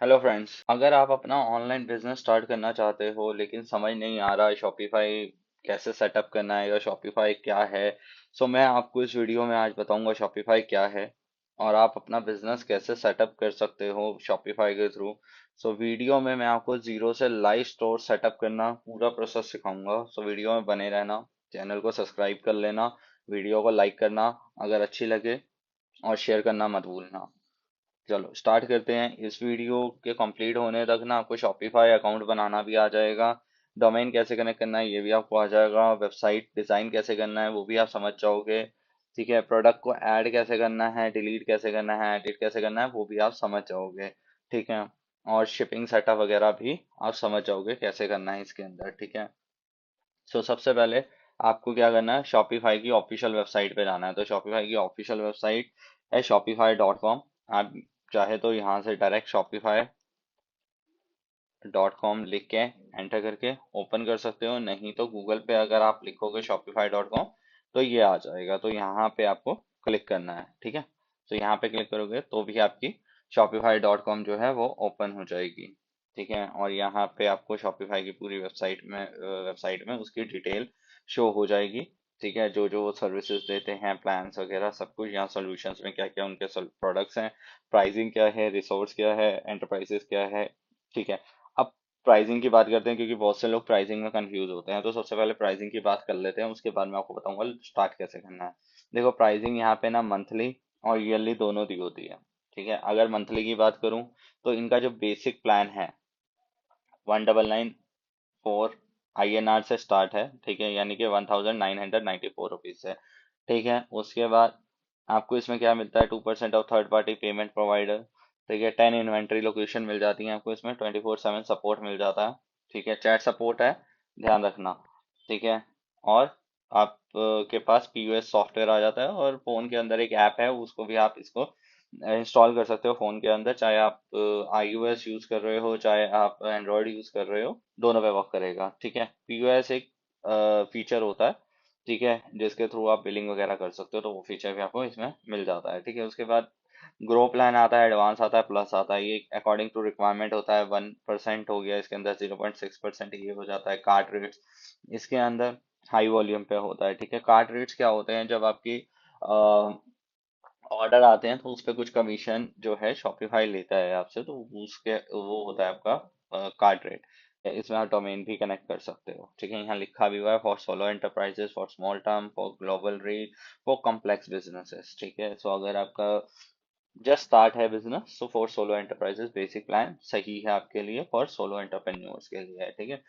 Hello friends, अगर आप अपना ऑनलाइन बिजनेस स्टार्ट करना चाहते हो लेकिन समझ नहीं आ रहा है शॉपिफाई कैसे सेटअप करना है या शॉपिफाई क्या है। सो मैं आपको इस वीडियो में आज बताऊंगा शॉपिफाई क्या है और आप अपना बिजनेस कैसे सेटअप कर सकते हो शॉपिफाई के थ्रू। सो वीडियो में मैं आपको जीरो से लाइव स्टोर सेटअप करना पूरा प्रोसेस सिखाऊंगा। सो वीडियो में बने रहना, चैनल को सब्सक्राइब कर लेना, वीडियो को लाइक करना अगर अच्छी लगे और शेयर करना मत भूलना। चलो स्टार्ट करते हैं। इस वीडियो के कंप्लीट होने तक ना आपको शॉपिफाई अकाउंट बनाना भी आ जाएगा, डोमेन कैसे कनेक्ट करना है ये भी आपको आ जाएगा, वेबसाइट डिजाइन कैसे करना है वो भी आप समझ जाओगे। ठीक है, प्रोडक्ट को ऐड कैसे करना है, डिलीट कैसे करना है, एडिट कैसे करना है वो भी आप समझ जाओगे। ठीक है, और शिपिंग सेटअप वगैरह भी आप समझ जाओगे कैसे करना है इसके अंदर। ठीक है, सो सबसे पहले आपको क्या करना है, शॉपिफाई की ऑफिशियल वेबसाइट पे जाना है। तो शॉपिफाई की ऑफिशियल वेबसाइट है shopify.com। आप चाहे तो यहाँ से डायरेक्ट shopify.com लिख के एंटर करके ओपन कर सकते हो, नहीं तो गूगल पे अगर आप लिखोगे shopify.com तो ये आ जाएगा। तो यहाँ पे आपको क्लिक करना है। ठीक है, तो यहाँ पे क्लिक करोगे तो भी आपकी shopify.com जो है वो ओपन हो जाएगी। ठीक है, और यहाँ पे आपको शॉपिफाई की पूरी वेबसाइट में उसकी डिटेल शो हो जाएगी। ठीक है, जो जो वो सर्विसेज देते हैं, प्लान्स वगैरह सब कुछ, यहाँ सॉल्यूशंस में क्या क्या उनके प्रोडक्ट्स हैं, प्राइसिंग क्या है, रिसोर्स क्या है, एंटरप्राइजेस क्या है। ठीक है, अब प्राइसिंग की बात करते हैं क्योंकि बहुत से लोग प्राइसिंग में कंफ्यूज होते हैं। तो सबसे पहले प्राइसिंग की बात कर लेते हैं, उसके बाद मैं आपको बताऊंगा स्टार्ट कैसे करना है। देखो, प्राइसिंग यहाँ पे ना मंथली और ईयरली दोनों दी होती है। ठीक है, अगर मंथली की बात करूं तो इनका जो बेसिक प्लान है 1994 INR से स्टार्ट है। ठीक है, यानी कि 1994 रुपीज से। ठीक है, उसके बाद आपको इसमें क्या मिलता है, 2% of third party payment provider. ठीक है, 10 इन्वेंट्री लोकेशन मिल जाती है आपको इसमें, 24/7 सपोर्ट मिल जाता है। ठीक है, चैट सपोर्ट है, ध्यान रखना। ठीक है, और आप के पास POS सॉफ्टवेयर आ जाता है और फोन के अंदर एक ऐप है, उसको भी आप इसको इंस्टॉल कर सकते हो फोन के अंदर, चाहे आप iOS यूज कर रहे हो चाहे आप एंड्रॉयड यूज कर रहे हो, दोनों पे वर्क करेगा। ठीक है, POS एक फीचर होता है, ठीक है, जिसके थ्रू आप बिलिंग वगैरह कर सकते हो, तो वो फीचर भी आपको इसमें मिल जाता है। ठीक है, उसके बाद ग्रो प्लान आता है, एडवांस आता है, प्लस आता है। ये अकॉर्डिंग टू रिक्वायरमेंट होता है, 1% हो गया इसके अंदर, 0.6% ये हो जाता है। कार्ड रेट्स इसके अंदर हाई वॉल्यूम पे होता है। ठीक है, कार्ड रेट्स क्या होते हैं, जब आपकी ऑर्डर आते हैं तो उस पे कुछ कमीशन जो है शॉपिफाई लेता है आपसे, तो उसके वो होता है आपका कार्ड रेट। इसमें आप डोमेन भी कनेक्ट कर सकते हो। ठीक है, यहाँ लिखा भी हुआ है for solo enterprises, for small term, for global reach, for complex businesses. ठीक है, सो अगर आपका जस्ट स्टार्ट है business, so for solo enterprises basic plan सही है आपके लिए, फॉर सोलो एंटरप्रेन्योर्स के लिए है। ठीक है,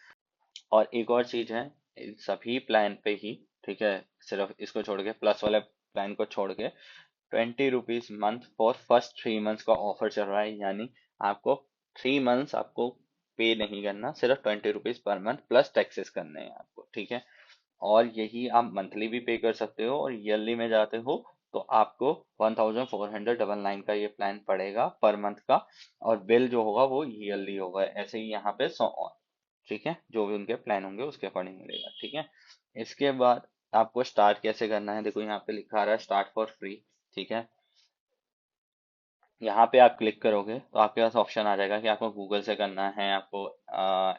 और एक और चीज है, इन सभी प्लान पे ही, ठीक है, सिर्फ इसको छोड़ के, प्लस वाले प्लान को छोड़ के 20 rupees month for first 3 months का ऑफर चल रहा है। यानी आपको 3 मंथ्स आपको पे नहीं करना, सिर्फ 20 rupees per month plus taxes करने हैं आपको। ठीक है, और यही आप मंथली भी पे कर सकते हो और ईयरली में जाते हो तो आपको 1499 का ये प्लान पड़ेगा पर मंथ का, और बिल जो होगा वो ईयरली होगा। ऐसे ही यहाँ पे ठीक है, जो भी उनके प्लान होंगे उसके अकॉर्डिंग मिलेगा। ठीक है, इसके बाद आपको स्टार्ट कैसे करना है, देखो यहाँ पे लिखा आ रहा है स्टार्ट फॉर फ्री। ठीक है, यहाँ पे आप क्लिक करोगे तो आपके पास ऑप्शन आ जाएगा कि आपको गूगल से करना है, आपको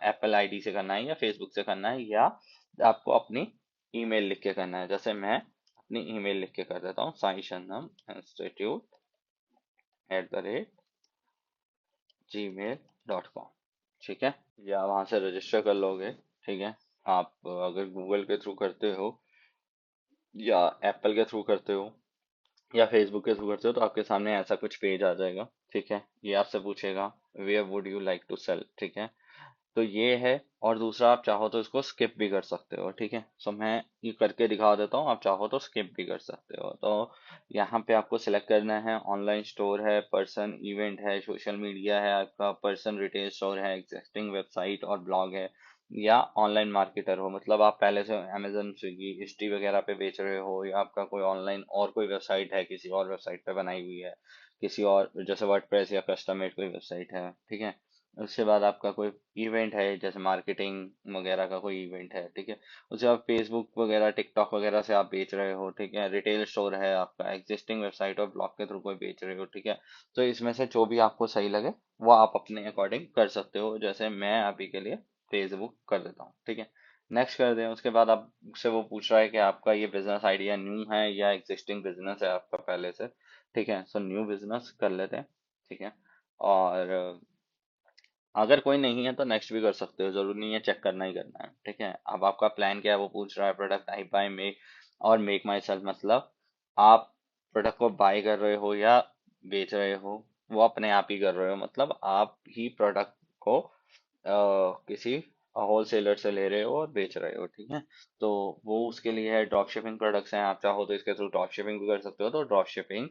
एप्पल आईडी से करना है, या फेसबुक से करना है, या आपको अपनी ईमेल लिख के करना है। जैसे मैं अपनी ईमेल लिख के कर देता हूँ, saishanam institute@gmail.com। ठीक है, या वहाँ से रजिस्टर कर लोगे। ठीक है, आप अगर गूगल के थ्रू करते हो या एप्पल के थ्रू करते हो या फेसबुक के थ्रू करते हो तो आपके सामने ऐसा कुछ पेज आ जाएगा। ठीक है, ये आपसे पूछेगा where would you like to sell. ठीक है, तो ये है। और दूसरा, आप चाहो तो इसको स्किप भी कर सकते हो। ठीक है, सो मैं ये करके दिखा देता हूँ, आप चाहो तो स्किप भी कर सकते हो। तो यहाँ पे आपको सिलेक्ट करना है, ऑनलाइन स्टोर है, पर्सन इवेंट है, सोशल मीडिया है, आपका पर्सन रिटेल स्टोर है, एग्जिस्टिंग वेबसाइट और ब्लॉग है, या ऑनलाइन मार्केटर हो, मतलब आप पहले से अमेजन स्विगी हिस्ट्री वगैरह पे बेच रहे हो, या आपका कोई ऑनलाइन और कोई वेबसाइट है, किसी और वेबसाइट पे बनाई हुई है, किसी और जैसे वर्डप्रेस या कस्टम मेड कोई वेबसाइट है। ठीक है, उसके बाद आपका कोई इवेंट है, जैसे मार्केटिंग वगैरह का कोई इवेंट है, ठीक है। उसके बाद फेसबुक वगैरह टिकटॉक वगैरह से आप बेच रहे हो, ठीक है। रिटेल स्टोर है आपका, एग्जिस्टिंग वेबसाइट और ब्लॉग के थ्रू कोई बेच रहे हो, ठीक है। तो इसमें से जो भी आपको सही लगे वो आप अपने अकॉर्डिंग कर सकते हो। जैसे मैं अभी के लिए फेसबुक कर देता हूँ, ठीक है। नेक्स्ट कर दें। उसके बाद आपसे वो पूछ रहा है कि आपका ये बिजनेस आइडिया न्यू है या एग्जिस्टिंग बिजनेस है आपका पहले से, ठीक है। सो न्यू बिजनेस कर लेते हैं, ठीक है। और अगर कोई नहीं है तो नेक्स्ट भी कर सकते हो, जरूरी नहीं है चेक करना ही करना है, ठीक है। अब आपका प्लान क्या है वो पूछ रहा है। प्रोडक्ट आई बाय मेक और मेक माई सेल्फ, मतलब आप प्रोडक्ट को बाय कर रहे हो या बेच रहे हो, वो अपने आप ही कर रहे हो, मतलब आप ही प्रोडक्ट को किसी होलसेलर से ले रहे हो और बेच रहे हो, ठीक है। तो वो उसके लिए है। ड्रॉप शिपिंग प्रोडक्ट्स हैं, आप चाहो तो इसके थ्रू ड्रॉप शिपिंग भी कर सकते हो, तो ड्रॉप शिपिंग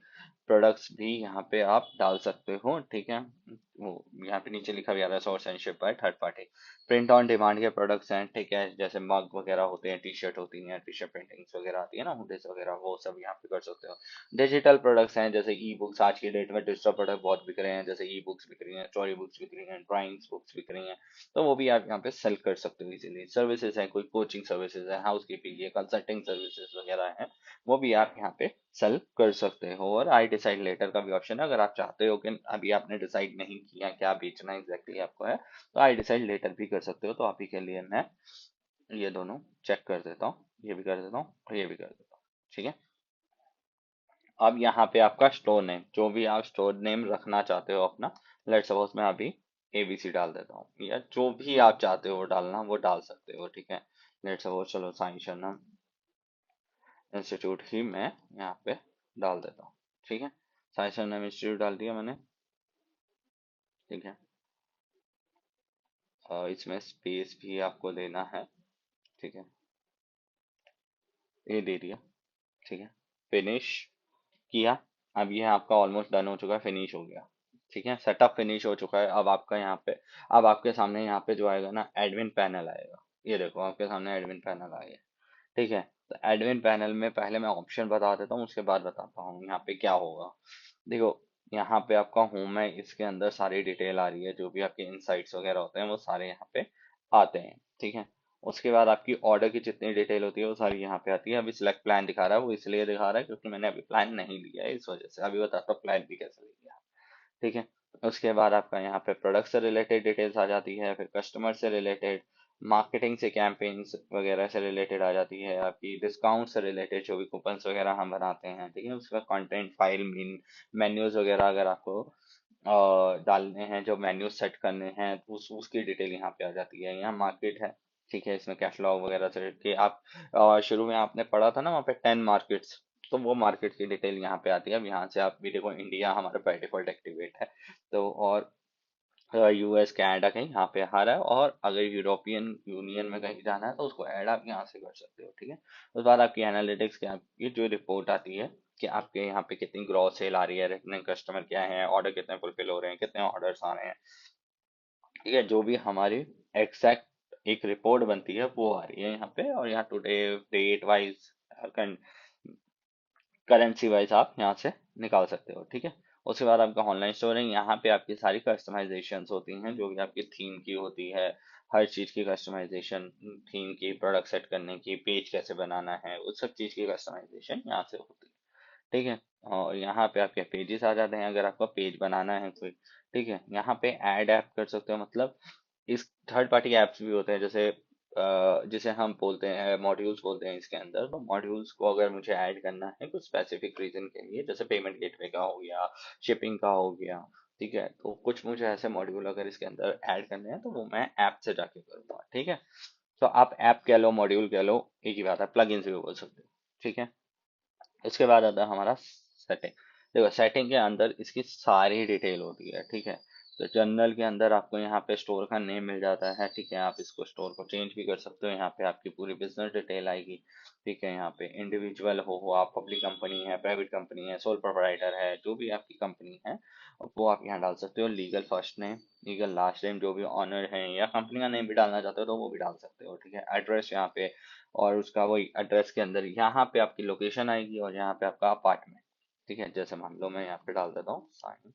प्रोडक्ट्स भी यहाँ पे आप डाल सकते हो, ठीक है। वो यहाँ पे नीचे लिखा भी आ रहा है, source and ship by third party. Print on demand के प्रोडक्ट्स हैं, ठीक है। जैसे मग वगैरह होते हैं, टी शर्ट होती हैं, टी शर्ट प्रिंटिंग्स वगैरह आती है ना, हुडीज वगैरह, वो सब यहाँ पे कर सकते हो। डिजिटल प्रोडक्ट्स हैं, जैसे ई बुक्स, आज की डेट में डिजिटल प्रोडक्ट बहुत बिक रहे हैं, जैसे ई बुक्स बिक रही हैं, स्टोरी बुक्स बिक रही हैं, ड्राइंग्स बुक्स बिक रही हैं, तो वो भी आप यहाँ पे सेल कर सकते हो इजीली। सर्विसेज है, कोई कोचिंग सर्विसेज है, हाउस कीपिंग है, कंसल्टिंग सर्विसेज वगैरह है, वो भी आप यहाँ पे सेल कर सकते हो। और आई डिसाइड लेटर का भी ऑप्शन है, अगर आप चाहते हो कि अभी आपने डिसाइड नहीं किया क्या बेचना एग्जैक्टली आपको है, तो आई डिसाइड लेटर भी कर सकते हो। तो आप ही के लिए मैं ये दोनों चेक कर देता हूँ, ये भी कर देता हूँ और ये भी कर देता हूँ, ठीक है। अब यहाँ पे आपका स्टोर नेम, जो भी आप स्टोर नेम रखना चाहते हो अपना, लेट सपोज मैं अभी एबीसी डाल देता हूँ, या जो भी आप चाहते हो डालना वो डाल सकते हो, ठीक है। लेट सपोज चलो साई शरणम इंस्टीट्यूट ही मैं यहाँ पे डाल देता हूँ, ठीक है। साई शरणम इंस्टीट्यूट डाल दिया मैंने, ठीक है। इसमें स्पेस भी आपको देना है, ठीक है। ये दे दिया, ठीक है। फिनिश किया। अब ये आपका ऑलमोस्ट डन हो चुका है, फिनिश हो गया, ठीक है। सेटअप फिनिश हो चुका है। अब आपका यहाँ पे, अब आपके सामने यहाँ पे जो आएगा ना, एडमिन पैनल आएगा। ये देखो आपके सामने एडमिन पैनल आएगा, ठीक है। तो एडमिन पैनल में पहले मैं ऑप्शन बता देता हूँ, उसके बाद बताता हूँ यहाँ पे क्या होगा। देखो, यहाँ पे आपका होम है, इसके अंदर सारी डिटेल आ रही है, जो भी आपके इनसाइट्स वगैरह होते हैं वो सारे यहाँ पे आते हैं, ठीक है। उसके बाद आपकी ऑर्डर की जितनी डिटेल होती है वो सारी यहाँ पे आती है। अभी सिलेक्ट प्लान दिखा रहा है, वो इसलिए दिखा रहा है क्योंकि मैंने अभी प्लान नहीं लिया है, इस वजह से। अभी बताता हूँ प्लान भी कैसे लिया, ठीक है। उसके बाद आपका यहाँ पे प्रोडक्ट से रिलेटेड डिटेल्स आ जाती है, फिर कस्टमर से रिलेटेड, मार्केटिंग से, कैंपेन्स वगैरह से रिलेटेड आ जाती है, आपकी डिस्काउंट से रिलेटेड जो भी कूपन्स वगैरह हम बनाते हैं, ठीक है। उसका कंटेंट फाइल, मेन्यूज वगैरह अगर आपको डालने हैं, जो मेन्यू सेट करने हैं, तो उसकी डिटेल यहाँ पे आ जाती है। यहाँ मार्केट है, ठीक है। इसमें कैटलॉग वगैरह से कि आप शुरू में आपने पढ़ा था ना वहाँ पे 10 मार्केट्स, तो वो मार्केट की डिटेल यहाँ पे आती है। अब यहाँ से आप भी देखो, इंडिया हमारा बाय डिफॉल्ट एक्टिवेट है, तो और यूएस कनाडा कहीं यहाँ पे आ रहा है, और अगर यूरोपियन यूनियन में कहीं जाना है तो उसको ऐड आप यहाँ से कर सकते हो, ठीक है। उसके बाद आपकी एनालिटिक्स की आपकी जो रिपोर्ट आती है कि आपके यहाँ पे कितनी ग्रॉस सेल आ रही है, कितने कस्टमर क्या है, ऑर्डर कितने फुलफिल हो रहे हैं, कितने ऑर्डर्स आ रहे हैं, ठीक है। जो भी हमारी एग्जैक्ट एक रिपोर्ट बनती है वो आ रही है यहाँ पे। और यहाँ today date wise, currency wise आप यहाँ से निकाल सकते हो, ठीक है। उसके बाद आपका ऑनलाइन स्टोरिंग, यहाँ पे आपकी सारी कस्टमाइजेशंस होती हैं, जो भी आपकी थीम की होती है, हर चीज़ की कस्टमाइजेशन, थीम की, प्रोडक्ट सेट करने की, पेज कैसे बनाना है, उस सब चीज़ की कस्टमाइजेशन यहाँ से होती है, ठीक है। और यहाँ पे आपके पेजेस आ जाते हैं, अगर आपका पेज बनाना है कोई, ठीक है। यहाँ पे ऐड ऐप कर सकते हो, मतलब इस थर्ड पार्टी एप्स भी होते हैं, जैसे जिसे हम बोलते हैं मॉड्यूल्स बोलते हैं इसके अंदर। तो मॉड्यूल्स को अगर मुझे ऐड करना है कुछ स्पेसिफिक रीजन के लिए, जैसे पेमेंट गेटवे का हो गया, शिपिंग का हो गया, ठीक है, तो कुछ मुझे ऐसे मॉड्यूल अगर इसके अंदर ऐड करने हैं तो वो मैं ऐप से जाके करूँगा, ठीक है। तो आप ऐप कह लो, मॉड्यूल कह लो, एक ही बात है, प्लगइन्स भी बोल सकते हो, ठीक है। इसके बाद आता है हमारा सेटिंग। देखो, सेटिंग के अंदर इसकी सारी डिटेल होती है, ठीक है। तो जनरल के अंदर आपको यहाँ पे स्टोर का नेम मिल जाता है, ठीक है। आप इसको स्टोर को चेंज भी कर सकते हो, यहाँ पे आपकी पूरी बिजनेस डिटेल आएगी, ठीक है। यहाँ पे इंडिविजुअल हो आप, पब्लिक कंपनी है, प्राइवेट कंपनी है, सोल प्रोप्राइटर है, जो भी आपकी कंपनी है वो आप यहाँ डाल सकते हो। Legal first name, legal last name, जो भी ऑनर है, या कंपनी का नेम भी डालना चाहते हो तो वो भी डाल सकते हो, ठीक है। एड्रेस यहाँ पे, और उसका वही एड्रेस के अंदर यहाँ पे आपकी लोकेशन आएगी, और यहाँ पे आपका अपार्टमेंट, ठीक है। जैसे मान लो मैं यहाँ पे डाल देता हूँ साइन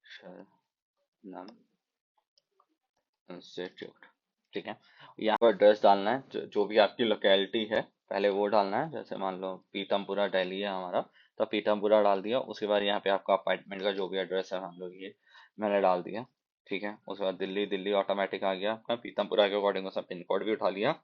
शरणम, इंस्टीट्यूट। ठीक है, यहाँ पर एड्रेस डालना है, जो भी आपकी लोकेलिटी है पहले वो डालना है। जैसे मान लो पीतमपुरा दिल्ली है हमारा, तो पीतमपुरा डाल दिया। उसके बाद यहाँ पे आपका अपार्टमेंट का जो भी एड्रेस है मान लो ये मैंने डाल दिया। ठीक है, उसके बाद दिल्ली, दिल्ली ऑटोमेटिक आ गया आपका। पीतमपुरा के अकॉर्डिंग उसका पिन कोड भी उठा लिया।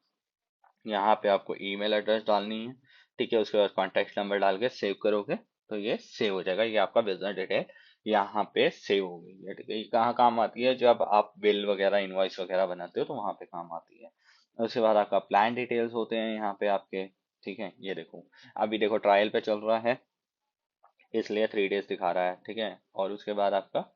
यहाँ पे आपको ईमेल एड्रेस डालनी है। ठीक है, उसके बाद कॉन्टैक्ट नंबर डाल के सेव करोगे तो ये सेव हो जाएगा। ये आपका बिजनेस डिटेल यहाँ पे सेव हो गई है। ठीक है, ये कहाँ काम आती है? जब आप बिल वगैरह इनवॉइस वगैरह बनाते हो तो वहाँ पे काम आती है। उसके बाद आपका प्लान डिटेल्स होते हैं यहाँ पे आपके। ठीक है, ये देखो अभी देखो ट्रायल पे चल रहा है इसलिए 3 डेज दिखा रहा है। ठीक है, और उसके बाद आपका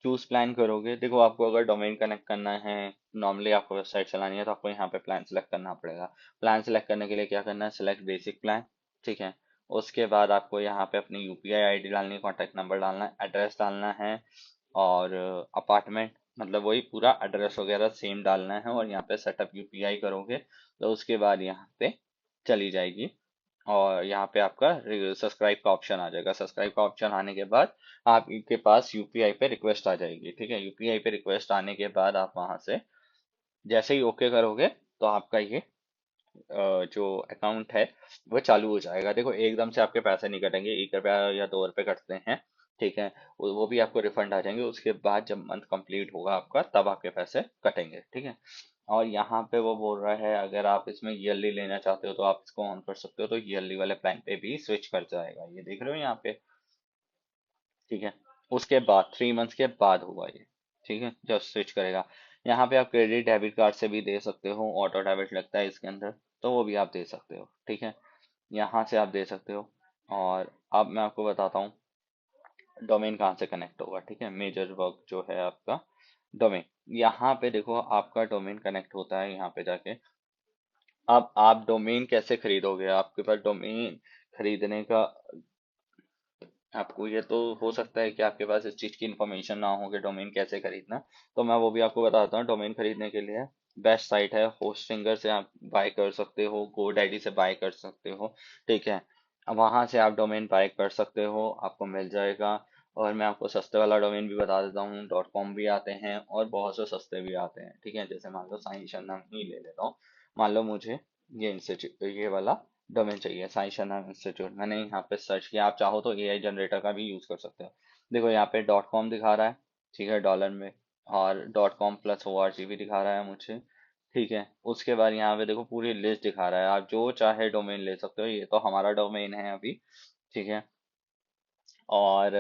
चूज प्लान करोगे। देखो आपको अगर डोमेन कनेक्ट करना है, नॉर्मली आपको वेबसाइट चलानी है, तो आपको यहाँ पे प्लान सेलेक्ट करना पड़ेगा। प्लान सेलेक्ट करने के लिए क्या करना है? Select basic plan. ठीक है, उसके बाद आपको यहाँ पे अपनी यूपीआई आईडी डालनी है, कॉन्टैक्ट नंबर डालना है, एड्रेस डालना है, और अपार्टमेंट मतलब वही पूरा एड्रेस वगैरह सेम डालना है। और यहाँ पे सेटअप यूपीआई करोगे तो उसके बाद यहाँ पे चली जाएगी, और यहाँ पे आपका सब्सक्राइब का ऑप्शन आ जाएगा। सब्सक्राइब का ऑप्शन आने के बाद आपके पास यूपीआई पे रिक्वेस्ट आ जाएगी। ठीक है, यूपीआई पे रिक्वेस्ट आने के बाद आप वहां से जैसे ही ओके करोगे तो आपका ये जो अकाउंट है वो चालू हो जाएगा। देखो एकदम से आपके पैसे नहीं कटेंगे, 1 रुपया या 2 रुपए कटते हैं। ठीक है, वो भी आपको रिफंड आ जाएंगे। उसके बाद जब मंथ कंप्लीट होगा आपका तब आपके पैसे कटेंगे। ठीक है, और यहाँ पे वो बोल रहा है अगर आप इसमें ईयरली लेना चाहते हो तो आप इसको ऑन कर सकते हो, तो ईयरली वाले प्लान पे भी स्विच कर जाएगा। ये देख रहे हो यहाँ पे। ठीक है, उसके बाद 3 मंथ्स के बाद हुआ ये। ठीक है, जब स्विच करेगा यहाँ पे आप क्रेडिट डेबिट कार्ड से भी दे सकते हो, ऑटो डेबिट लगता है इसके अंदर, तो वो भी आप दे सकते हो। ठीक है, यहाँ से आप दे सकते हो। और अब मैं आपको बताता हूँ डोमेन कहाँ से कनेक्ट होगा। ठीक है, मेजर वर्क जो है आपका डोमेन, यहाँ पे देखो आपका डोमेन कनेक्ट होता है यहाँ पे जाके। अब आप डोमेन कैसे खरीदोगे? आपके पास डोमेन खरीदने का, आपको ये तो हो सकता है कि आपके पास इस चीज की इन्फॉर्मेशन ना हो कि डोमेन कैसे खरीदना, तो मैं वो भी आपको बताता हूँ। डोमेन खरीदने के लिए बेस्ट साइट है होस्टिंगर से आप बाय कर सकते हो, GoDaddy से बाय कर सकते हो। ठीक है, अब वहां से आप डोमेन बाय कर सकते हो, आपको मिल जाएगा। और मैं आपको सस्ते वाला डोमेन भी बता देता हूँ। .com भी आते हैं और बहुत से सस्ते भी आते हैं। ठीक है, जैसे मान लो साई शरणम ही ले लेता हूँ। मान लो मुझे ये इंस्टीट्यूट ये वाला डोमेन चाहिए, साई शरणम इंस्टीट्यूट। मैंने यहाँ पे सर्च किया, आप चाहो तो एआई जनरेटर का भी यूज कर सकते हो। देखो यहाँ पे .com दिखा रहा है। ठीक है, डॉलर में। और .com+org भी दिखा रहा है मुझे। ठीक है, उसके बाद यहाँ पे देखो पूरी लिस्ट दिखा रहा है, आप जो चाहे डोमेन ले सकते हो। ये तो हमारा डोमेन है अभी। ठीक है, और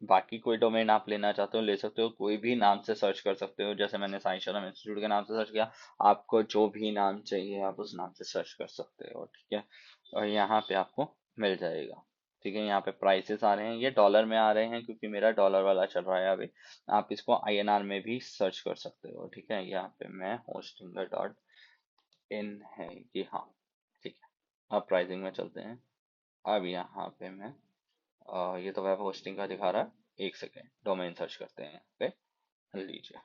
बाकी कोई डोमेन आप लेना चाहते हो ले सकते हो, कोई भी नाम से सर्च कर सकते हो। जैसे मैंने साई शरम इंस्टीट्यूट के नाम से सर्च किया, आपको जो भी नाम चाहिए आप उस नाम से सर्च कर सकते हो। ठीक है, और यहाँ पे आपको मिल जाएगा। ठीक है, यहाँ पे प्राइसेस आ रहे हैं, ये डॉलर में आ रहे हैं क्योंकि मेरा डॉलर वाला चल रहा है अभी। आप इसको आईएनआर में भी सर्च कर सकते हो। ठीक है, यहाँ पे मैं hostinger.in है ये, हाँ। ठीक है, अब प्राइसिंग में चलते हैं। अब यहाँ पे मैं ये तो वेब होस्टिंग का दिखा रहा है। एक सेकेंड, डोमेन सर्च करते हैं यहाँ पे। लीजिए,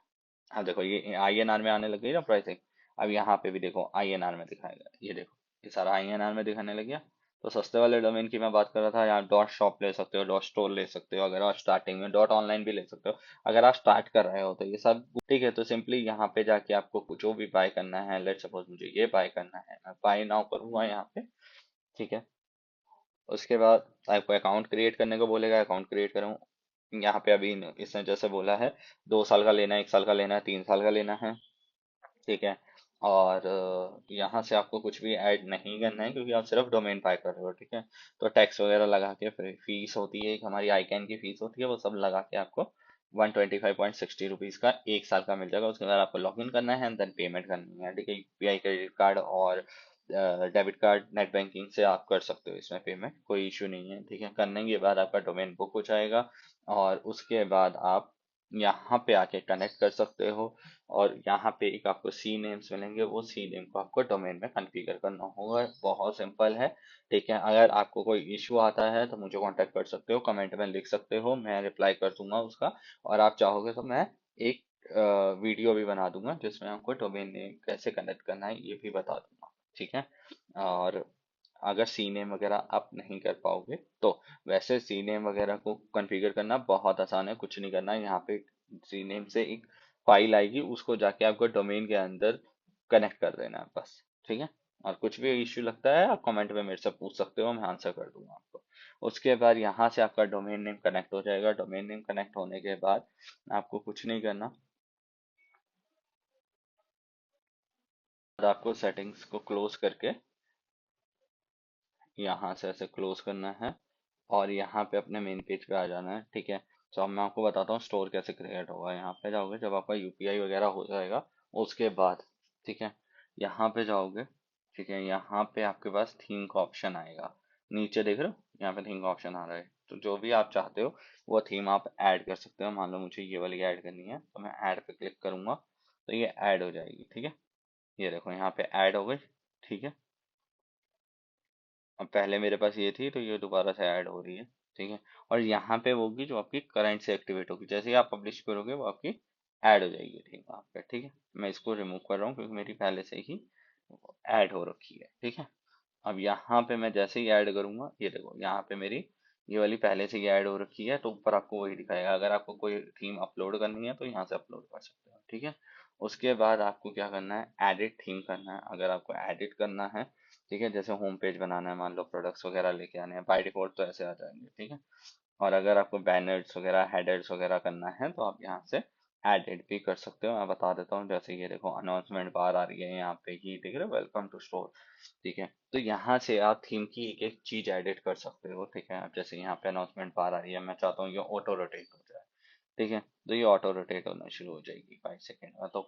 हाँ देखो ये आईएनआर में आने लग गई ना प्राइसिंग। अब यहाँ पे भी देखो आईएनआर में दिखाएगा, ये देखो ये सारा आईएनआर में दिखाने लग गया। तो सस्ते वाले डोमेन की मैं बात कर रहा था, यहाँ .shop ले सकते हो, .store ले सकते हो, अगर आप स्टार्टिंग में .online भी ले सकते हो अगर आप स्टार्ट कर रहे हो तो ये सब। ठीक है, तो सिंपली यहाँ पे जाके आपको जो भी बाय करना है, लेट सपोज मुझे ये बाय करना है, मैं बाय नाउ करूंगा यहाँ पे। ठीक है, उसके बाद आपको अकाउंट क्रिएट करने को बोलेगा, अकाउंट क्रिएट करूँ। यहाँ पे अभी इसने जैसे बोला है 2 साल का लेना है, 1 साल का लेना है, 3 साल का लेना है। ठीक है, और यहाँ से आपको कुछ भी ऐड नहीं करना है क्योंकि आप सिर्फ डोमेन बाय कर रहे हो। ठीक है, तो टैक्स वगैरह लगा के फिर फीस होती है, एक हमारी आईकैन की फीस होती है, वो सब लगा के आपको 125.60 रुपीज़ का 1 साल का मिल जाएगा। उसके बाद आपको लॉग इन करना है, देन पेमेंट करनी है। ठीक है, यूपीआई, क्रेडिट कार्ड और डेबिट कार्ड, नेट बैंकिंग से आप कर सकते हो इसमें पेमेंट, कोई इशू नहीं है। ठीक है, करने के बाद आपका डोमेन बुक हो जाएगा, और उसके बाद आप यहाँ पे आके कनेक्ट कर सकते हो। और यहाँ पे एक आपको सी नेम्स मिलेंगे, वो सी नेम को आपको डोमेन में कॉन्फ़िगर करना होगा। बहुत सिंपल है। ठीक है, अगर आपको कोई इशू आता है तो मुझे कांटेक्ट कर सकते हो, कमेंट में लिख सकते हो, मैं रिप्लाई कर दूंगा उसका। और आप चाहोगे तो मैं एक वीडियो भी बना दूंगा जिसमें आपको डोमेन नेम कैसे कनेक्ट करना है ये भी बता दूंगा। ठीक है, और अगर सी नेम वगैरह आप नहीं कर पाओगे तो वैसे सी नेम वगैरह को कॉन्फ़िगर करना बहुत आसान है, कुछ नहीं करना है। यहाँ पे सी नेम से एक फाइल आएगी, उसको जाके आपको डोमेन के अंदर कनेक्ट कर देना है बस, ठीक है। और कुछ भी इश्यू लगता है आप कमेंट में मेरे से पूछ सकते हो, मैं आंसर कर दूंगा आपको। उसके बाद यहाँ से आपका डोमेन नेम कनेक्ट हो जाएगा। डोमेन नेम कनेक्ट होने के बाद आपको कुछ नहीं करना, आपको सेटिंग्स को क्लोज करके यहाँ से ऐसे क्लोज करना है और यहाँ पे अपने मेन पेज पे आ जाना है, ठीक है। तो अब मैं आपको बताता हूँ स्टोर कैसे क्रिएट होगा। यहाँ पे जाओगे, जब आपका यूपीआई वगैरह हो जाएगा उसके बाद, ठीक है, यहाँ पे जाओगे, ठीक है। यहाँ पे आपके पास थीम का ऑप्शन आएगा, नीचे देख रहे हो, यहाँ पे थीम का ऑप्शन आ रहा है। तो जो भी आप चाहते हो वो थीम आप ऐड कर सकते हो। मान लो मुझे ये वाली ऐड करनी है, तो मैं ऐड पे क्लिक करूंगा तो ये ऐड हो जाएगी, ठीक है। ये देखो यहाँ पे ऐड हो गई, ठीक है। अब पहले मेरे पास ये थी तो ये दोबारा से ऐड हो रही है, ठीक है। और यहाँ पे होगी जो आपकी करंट से एक्टिवेट होगी, जैसे ही आप पब्लिश करोगे वो आपकी ऐड हो जाएगी, ठीक है, आप पे, ठीक है। मैं इसको रिमूव कर रहा हूँ क्योंकि मेरी पहले से ही ऐड हो रखी है, ठीक है। अब यहाँ पे मैं जैसे ही ऐड करूंगा, ये देखो यहाँ पे मेरी ये वाली पहले से ही ऐड हो रखी है, तो ऊपर आपको वही दिखाएगा। अगर आपको कोई थीम अपलोड करनी है तो यहाँ से अपलोड कर सकते हो, ठीक है। उसके बाद आपको क्या करना है, एडिट थीम करना है। अगर आपको एडिट करना है, ठीक है, जैसे होम पेज बनाना है, मान लो प्रोडक्ट्स वगैरह लेके आने हैं, बाय डिफॉल्ट तो ऐसे आ जाएंगे, ठीक है। और अगर आपको बैनर्स वगैरह हेडर्स वगैरह करना है तो आप यहाँ से एडिट भी कर सकते हो। मैं बता देता हूँ, जैसे ये देखो अनाउंसमेंट बार आ रही है यहाँ पे, ही दिख रहा है वेलकम टू स्टोर, ठीक है। तो यहाँ से आप थीम की एक एक चीज एडिट कर सकते हो, ठीक है। अब जैसे यहाँ पे अनाउंसमेंट बार आ रही है, मैं चाहता हूँ ये ऑटो रोटेट हो जाए, ठीक है। तो ये ऑटो रोटेट होना शुरू हो जाएगी 5 सेकेंड में। तो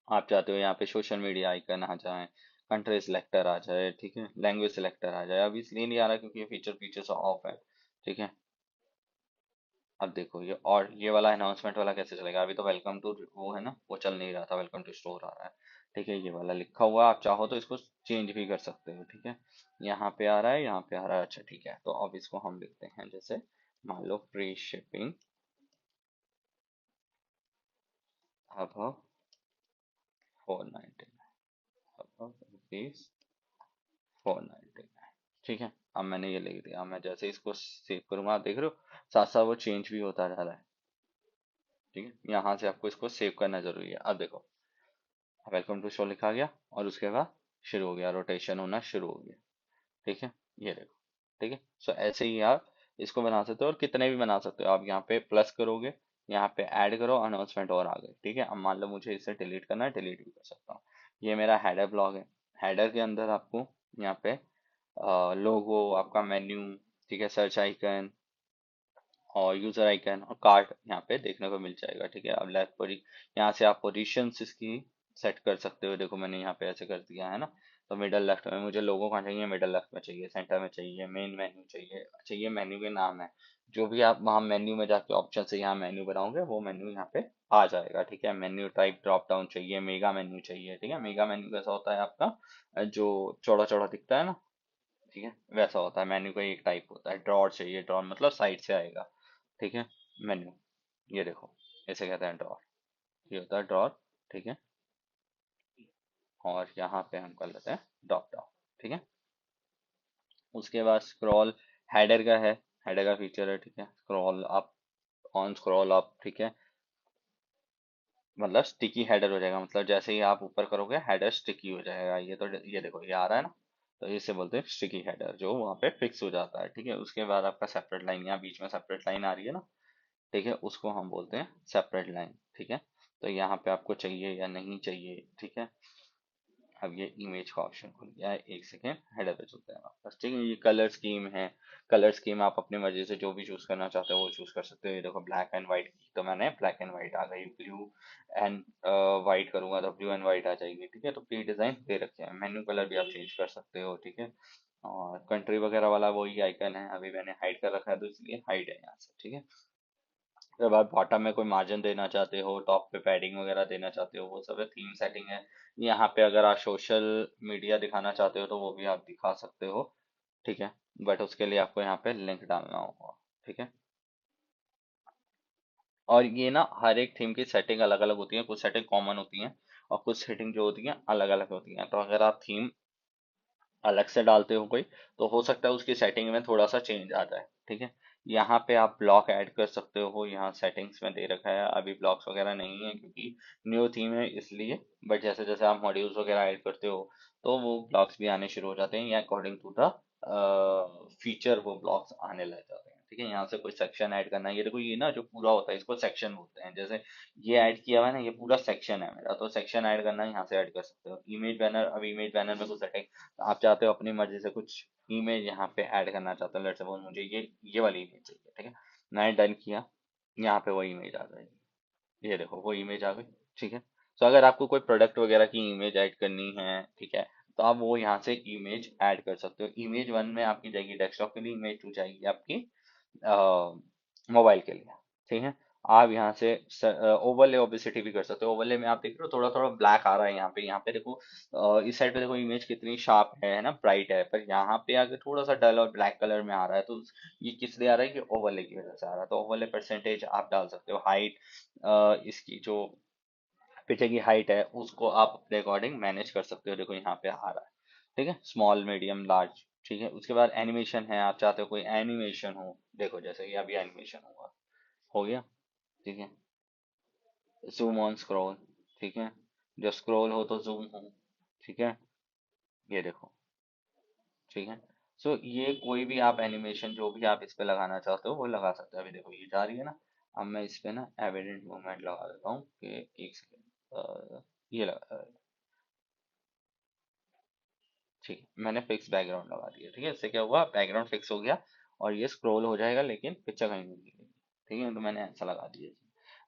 आप चाहते हो यहाँ पे सोशल मीडिया आइकन आ जाए, कंट्री सिलेक्टर आ जाए, ठीक है, लैंग्वेज सिलेक्टर आ जाए। अब इसलिए नहीं आ रहा क्योंकि ये फीचर पीछे से ऑफ है, ठीक है। अब देखो ये, और ये वाला अनाउंसमेंट वाला कैसे चलेगा, अभी तो वेलकम टू वो है ना, वो चल नहीं रहा था, वेलकम टू स्टोर आ रहा है, ठीक है। ये वाला लिखा हुआ है, आप चाहो तो इसको चेंज भी कर सकते हो, ठीक है। यहाँ पे आ रहा है, यहाँ पे आ रहा है, अच्छा ठीक है। तो अब इसको हम लिखते हैं, जैसे मान लो फ्री शिपिंग अब 499, अब ₹499, ठीक है। अब मैंने ये लिख दिया। मैं जैसे इसको सेव करूंगा, आप देख रहे हो साथ साथ वो चेंज भी होता जा रहा है, ठीक है। यहाँ से आपको इसको सेव करना जरूरी है। अब देखो वेलकम टू शो लिखा गया और उसके बाद शुरू हो गया, रोटेशन होना शुरू हो गया, ठीक है। ये देखो, ठीक है। सो ऐसे ही आप इसको बना सकते हो और कितने भी बना सकते हो। आप यहाँ पे प्लस करोगे, यहाँ पे ऐड करो, अनाउंसमेंट और आ गए, ठीक है। अब मान लो मुझे इसे डिलीट करना है, डिलीट भी कर सकता हूँ। ये मेरा हेडर ब्लॉग है। हेडर के अंदर आपको यहाँ पे लोगो, आपका मेन्यू, ठीक है, सर्च आइकन और यूजर आइकन और कार्ड यहाँ पे देखने को मिल जाएगा, ठीक है। अब लेफ्ट पर यहाँ से आप पोजीशंस इसकी सेट कर सकते हो। देखो मैंने यहाँ पे ऐसे कर दिया है ना। तो मिडल लेफ्ट में मुझे लोगो कहाँ चाहिए, मिडल लेफ्ट में चाहिए, सेंटर में चाहिए, मेन मेन्यू चाहिए। अच्छा ये मेन्यू के नाम है, जो भी आप वहाँ मेन्यू में जाके ऑप्शन से यहाँ मेन्यू बनाओगे वो मेन्यू यहाँ पे आ जाएगा, ठीक है। मेन्यू टाइप ड्रॉप डाउन चाहिए, मेगा मेन्यू चाहिए, ठीक है। मेगा मेन्यू कैसा होता है आपका, जो चौड़ा चौड़ा दिखता है ना, ठीक है, वैसा होता है। मेन्यू का एक टाइप होता है। ड्रॉर चाहिए, ड्रॉर मतलब साइड से आएगा, ठीक है, मेन्यू। ये देखो इसे कहते हैं ड्रॉर, ये होता है ड्रॉर, ठीक है। और यहाँ पे हम कर लेते हैं ड्रॉप डाउन, ठीक है। उसके बाद स्क्रॉल हेडर का है, हेडर का फीचर है, ठीक है। Scroll up, on scroll up, ठीक है, मतलब स्टिकी हेडर हो जाएगा। मतलब जैसे ही आप ऊपर करोगे हेडर स्टिकी हो जाएगा। ये तो ये देखो ये आ रहा है ना, तो इसे बोलते हैं स्टिकी हेडर, जो वहाँ पे फिक्स हो जाता है, ठीक है। उसके बाद आपका सेपरेट लाइन, यहाँ बीच में सेपरेट लाइन आ रही है ना, ठीक है, उसको हम बोलते हैं सेपरेट लाइन, ठीक है। तो यहाँ पे आपको चाहिए या नहीं चाहिए, ठीक है। अब ये इमेज का ऑप्शन खुल गया है, एक सेकेंड, हेडर पे चलते हैं वापस, ठीक है। ये कलर स्कीम है, कलर स्कीम आप अपनी मर्जी से जो भी चूज करना चाहते हो वो चूज कर सकते हो। ये देखो ब्लैक एंड व्हाइट की, तो मैंने ब्लैक एंड व्हाइट आ गई। ब्लू एंड व्हाइट करूंगा तो ब्लू एंड व्हाइट आ जाएगी, ठीक है। तो प्री डिजाइन दे रखे हैं। मेन्यू कलर भी आप चेंज कर सकते हो, ठीक है। और कंट्री वगैरह वाला वही आइकन है, अभी मैंने हाइड कर रखा है तो इसलिए हाइड है यहाँ से, ठीक है। जब आप बॉटम में कोई मार्जिन देना चाहते हो, टॉप पे पैडिंग वगैरह देना चाहते हो, वो सब है, थीम सेटिंग है। यहाँ पे अगर आप सोशल मीडिया दिखाना चाहते हो तो वो भी आप दिखा सकते हो, ठीक है। बट उसके लिए आपको यहाँ पे लिंक डालना होगा, ठीक है। और ये ना हर एक थीम की सेटिंग अलग अलग होती है, कुछ सेटिंग कॉमन होती हैं और कुछ सेटिंग जो होती हैं अलग अलग होती हैं। तो अगर आप थीम अलग से डालते हो कोई, तो हो सकता है उसकी सेटिंग में थोड़ा सा चेंज आ जाए, ठीक है। यहाँ पे आप ब्लॉक ऐड कर सकते हो, यहाँ सेटिंग्स में दे रखा है, अभी ब्लॉक्स वगैरह नहीं है क्योंकि न्यू थीम है इसलिए। बट जैसे जैसे आप मॉड्यूल्स वगैरह ऐड करते हो तो वो ब्लॉक्स भी आने शुरू हो जाते हैं, या अकॉर्डिंग टू द फीचर वो ब्लॉक्स आने लग जाते हैं। ठीक है, यहाँ से कोई सेक्शन ऐड करना है, ये देखो ये ना जो पूरा होता है इसको सेक्शन बोलते हैं। जैसे ये ऐड किया हुआ है ना, ये पूरा सेक्शन है मेरा, तो सेक्शन ऐड करना है यहाँ से ऐड कर सकते हो। इमेज बैनर, अब इमेज बैनर में कुछ सेटिंग आप चाहते हो अपनी मर्जी से कुछ इमेज यहाँ पे ऐड करना चाहते हो, लेट्स सपोज मुझे ये वाली इमेज चाहिए, ठीक है, मैंने डन किया, यहाँ पे वो इमेज आ जाएगी, ये देखो वो इमेज आ गई। ठीक है, तो अगर आपको कोई प्रोडक्ट वगैरह की इमेज ऐड करनी है, ठीक है, तो आप वो यहाँ से इमेज ऐड कर सकते हो। इमेज वन में आपकी जाएगी डेस्कटॉप के लिए, इमेज टू जाएगी आपकी मोबाइल के लिए। ठीक है, आप यहाँ से ओवरले ओबेसिटी भी कर सकते हो। ओवरले में आप देख रहे हो थोड़ा थोड़ा ब्लैक आ रहा है यहाँ पे, देखो इस साइड पे देखो इमेज कितनी शार्प है ना, ब्राइट है, पर यहाँ पे अगर थोड़ा सा डल और ब्लैक कलर में आ रहा है तो ये किस लिए आ रहा है कि ओवरले की वजह से आ रहा है। तो ओवरले परसेंटेज आप डाल सकते हो, हाइट इसकी जो पीछे की हाइट है उसको आप अपने अकॉर्डिंग मैनेज कर सकते हो, देखो यहाँ पे आ रहा है। ठीक है, स्मॉल मीडियम लार्ज। ठीक है, उसके बाद एनिमेशन है, आप चाहते हो कोई एनिमेशन हो, देखो जैसे कि अभी एनिमेशन हुआ, हो गया। ठीक है, जूम ऑन स्क्रॉल, ठीक है, जब स्क्रॉल हो तो जूम हो। ठीक है, ये देखो। ठीक है, सो ये कोई भी आप एनिमेशन जो भी आप इस पे लगाना चाहते हो वो लगा सकते हो। अभी देखो ये जा रही है ना, अब मैं इस पे ना एविडेंट मूवमेंट लगा देता हूँ कि एक सेकेंड, ये लगा। ठीक है, मैंने फिक्स बैकग्राउंड लगा दिया। ठीक है, इससे क्या हुआ, बैकग्राउंड फिक्स हो गया और ये स्क्रॉल हो जाएगा लेकिन पिक्चर कहीं नहीं दिखेगी। ठीक है, तो मैंने ऐसा लगा दिया।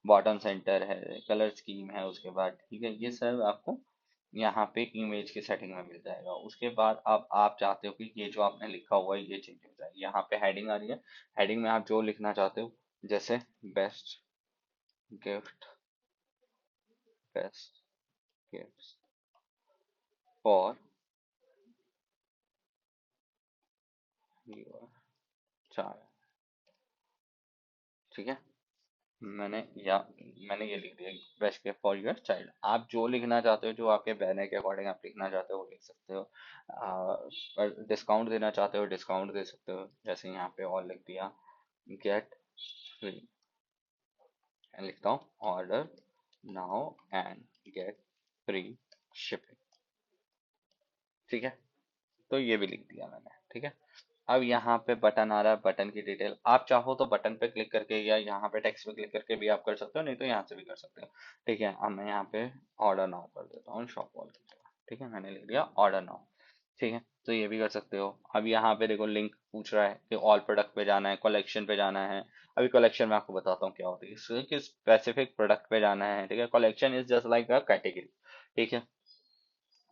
बॉटम सेंटर है, कलर स्कीम है, उसके बाद ठीक है ये सब आपको यहाँ पे इमेज की सेटिंग में मिल जाएगा। उसके बाद अब आप चाहते हो कि ये जो आपने लिखा हुआ है ये चेंज हो जाए, यहाँ पे हेडिंग आ रही है, हेडिंग में आप जो लिखना चाहते हो, जैसे best gift, best gift for your child. ठीक है, मैंने या मैंने ये लिख दिया, best gift for your child. आप जो लिखना चाहते हो, जो आपके बहने के अकॉर्डिंग आप लिखना चाहते हो वो लिख सकते हो। पर डिस्काउंट देना चाहते हो डिस्काउंट दे सकते हो, जैसे यहाँ पे और लिख दिया गेट फ्री, लिखता हूँ order now and get free shipping. ठीक है, तो ये भी लिख दिया मैंने। ठीक है, अब यहाँ पे बटन आ रहा है, बटन की डिटेल आप चाहो तो बटन पे क्लिक करके या यहाँ पे टेक्स्ट पे क्लिक करके भी आप कर सकते हो, नहीं तो यहाँ से भी कर सकते हो। ठीक है, अब मैं यहाँ पे ऑर्डर नाउ कर देता हूँ शॉप वॉल की जगह। ठीक है, मैंने लिख दिया ऑर्डर नाउ। ठीक है, तो ये भी कर सकते हो। अब यहाँ पे देखो लिंक पूछ रहा है कि ऑल प्रोडक्ट पे जाना है, कलेक्शन पे जाना है। अभी कलेक्शन में आपको बताता हूँ क्या होती है, कि स्पेसिफिक प्रोडक्ट पे जाना है। ठीक है, collection is just like a category. ठीक है,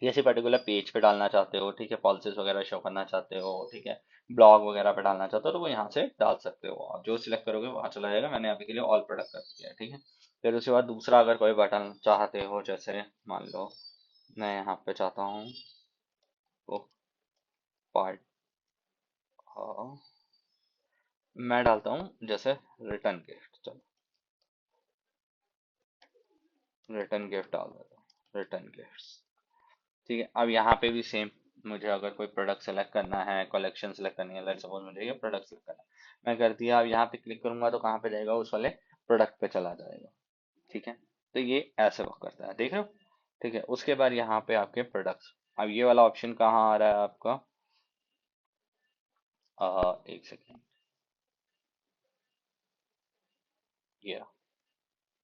किसी पर्टिकुलर पेज पे डालना चाहते हो, ठीक है, पॉलिसीज वगैरह शो करना चाहते हो, ठीक है, ब्लॉग वगैरह पे डालना चाहते हो, तो वो यहाँ से डाल सकते हो। आप जो सिलेक्ट करोगे वहाँ चला जाएगा। मैंने अभी के लिए ऑल प्रोडक्ट कर दिया है। ठीक है, फिर उसके बाद दूसरा अगर कोई बटन चाहते हो, जैसे मान लो मैं यहाँ पे चाहता हूँ वो पार्ट, मैं डालता हूँ जैसे रिटर्न गिफ्ट, चलो रिटर्न गिफ्ट डाल देता हूँ, रिटर्न गिफ्ट। ठीक है, अब यहाँ पे भी सेम, मुझे अगर कोई प्रोडक्ट सेलेक्ट करना है, कलेक्शन सेलेक्ट करनी है, लेट्स सपोज मुझे ये प्रोडक्ट सेलेक्ट करना है, मैं कर दिया। अब यहाँ पे क्लिक करूंगा तो कहाँ पे जाएगा, उस वाले प्रोडक्ट पे चला जाएगा। ठीक है, तो ये ऐसे वर्क करता है, देख रहे हो। ठीक है, उसके बाद यहाँ पे आपके प्रोडक्ट्स, अब ये वाला ऑप्शन कहाँ आ रहा है आपका, एक सेकेंड, ये रहा।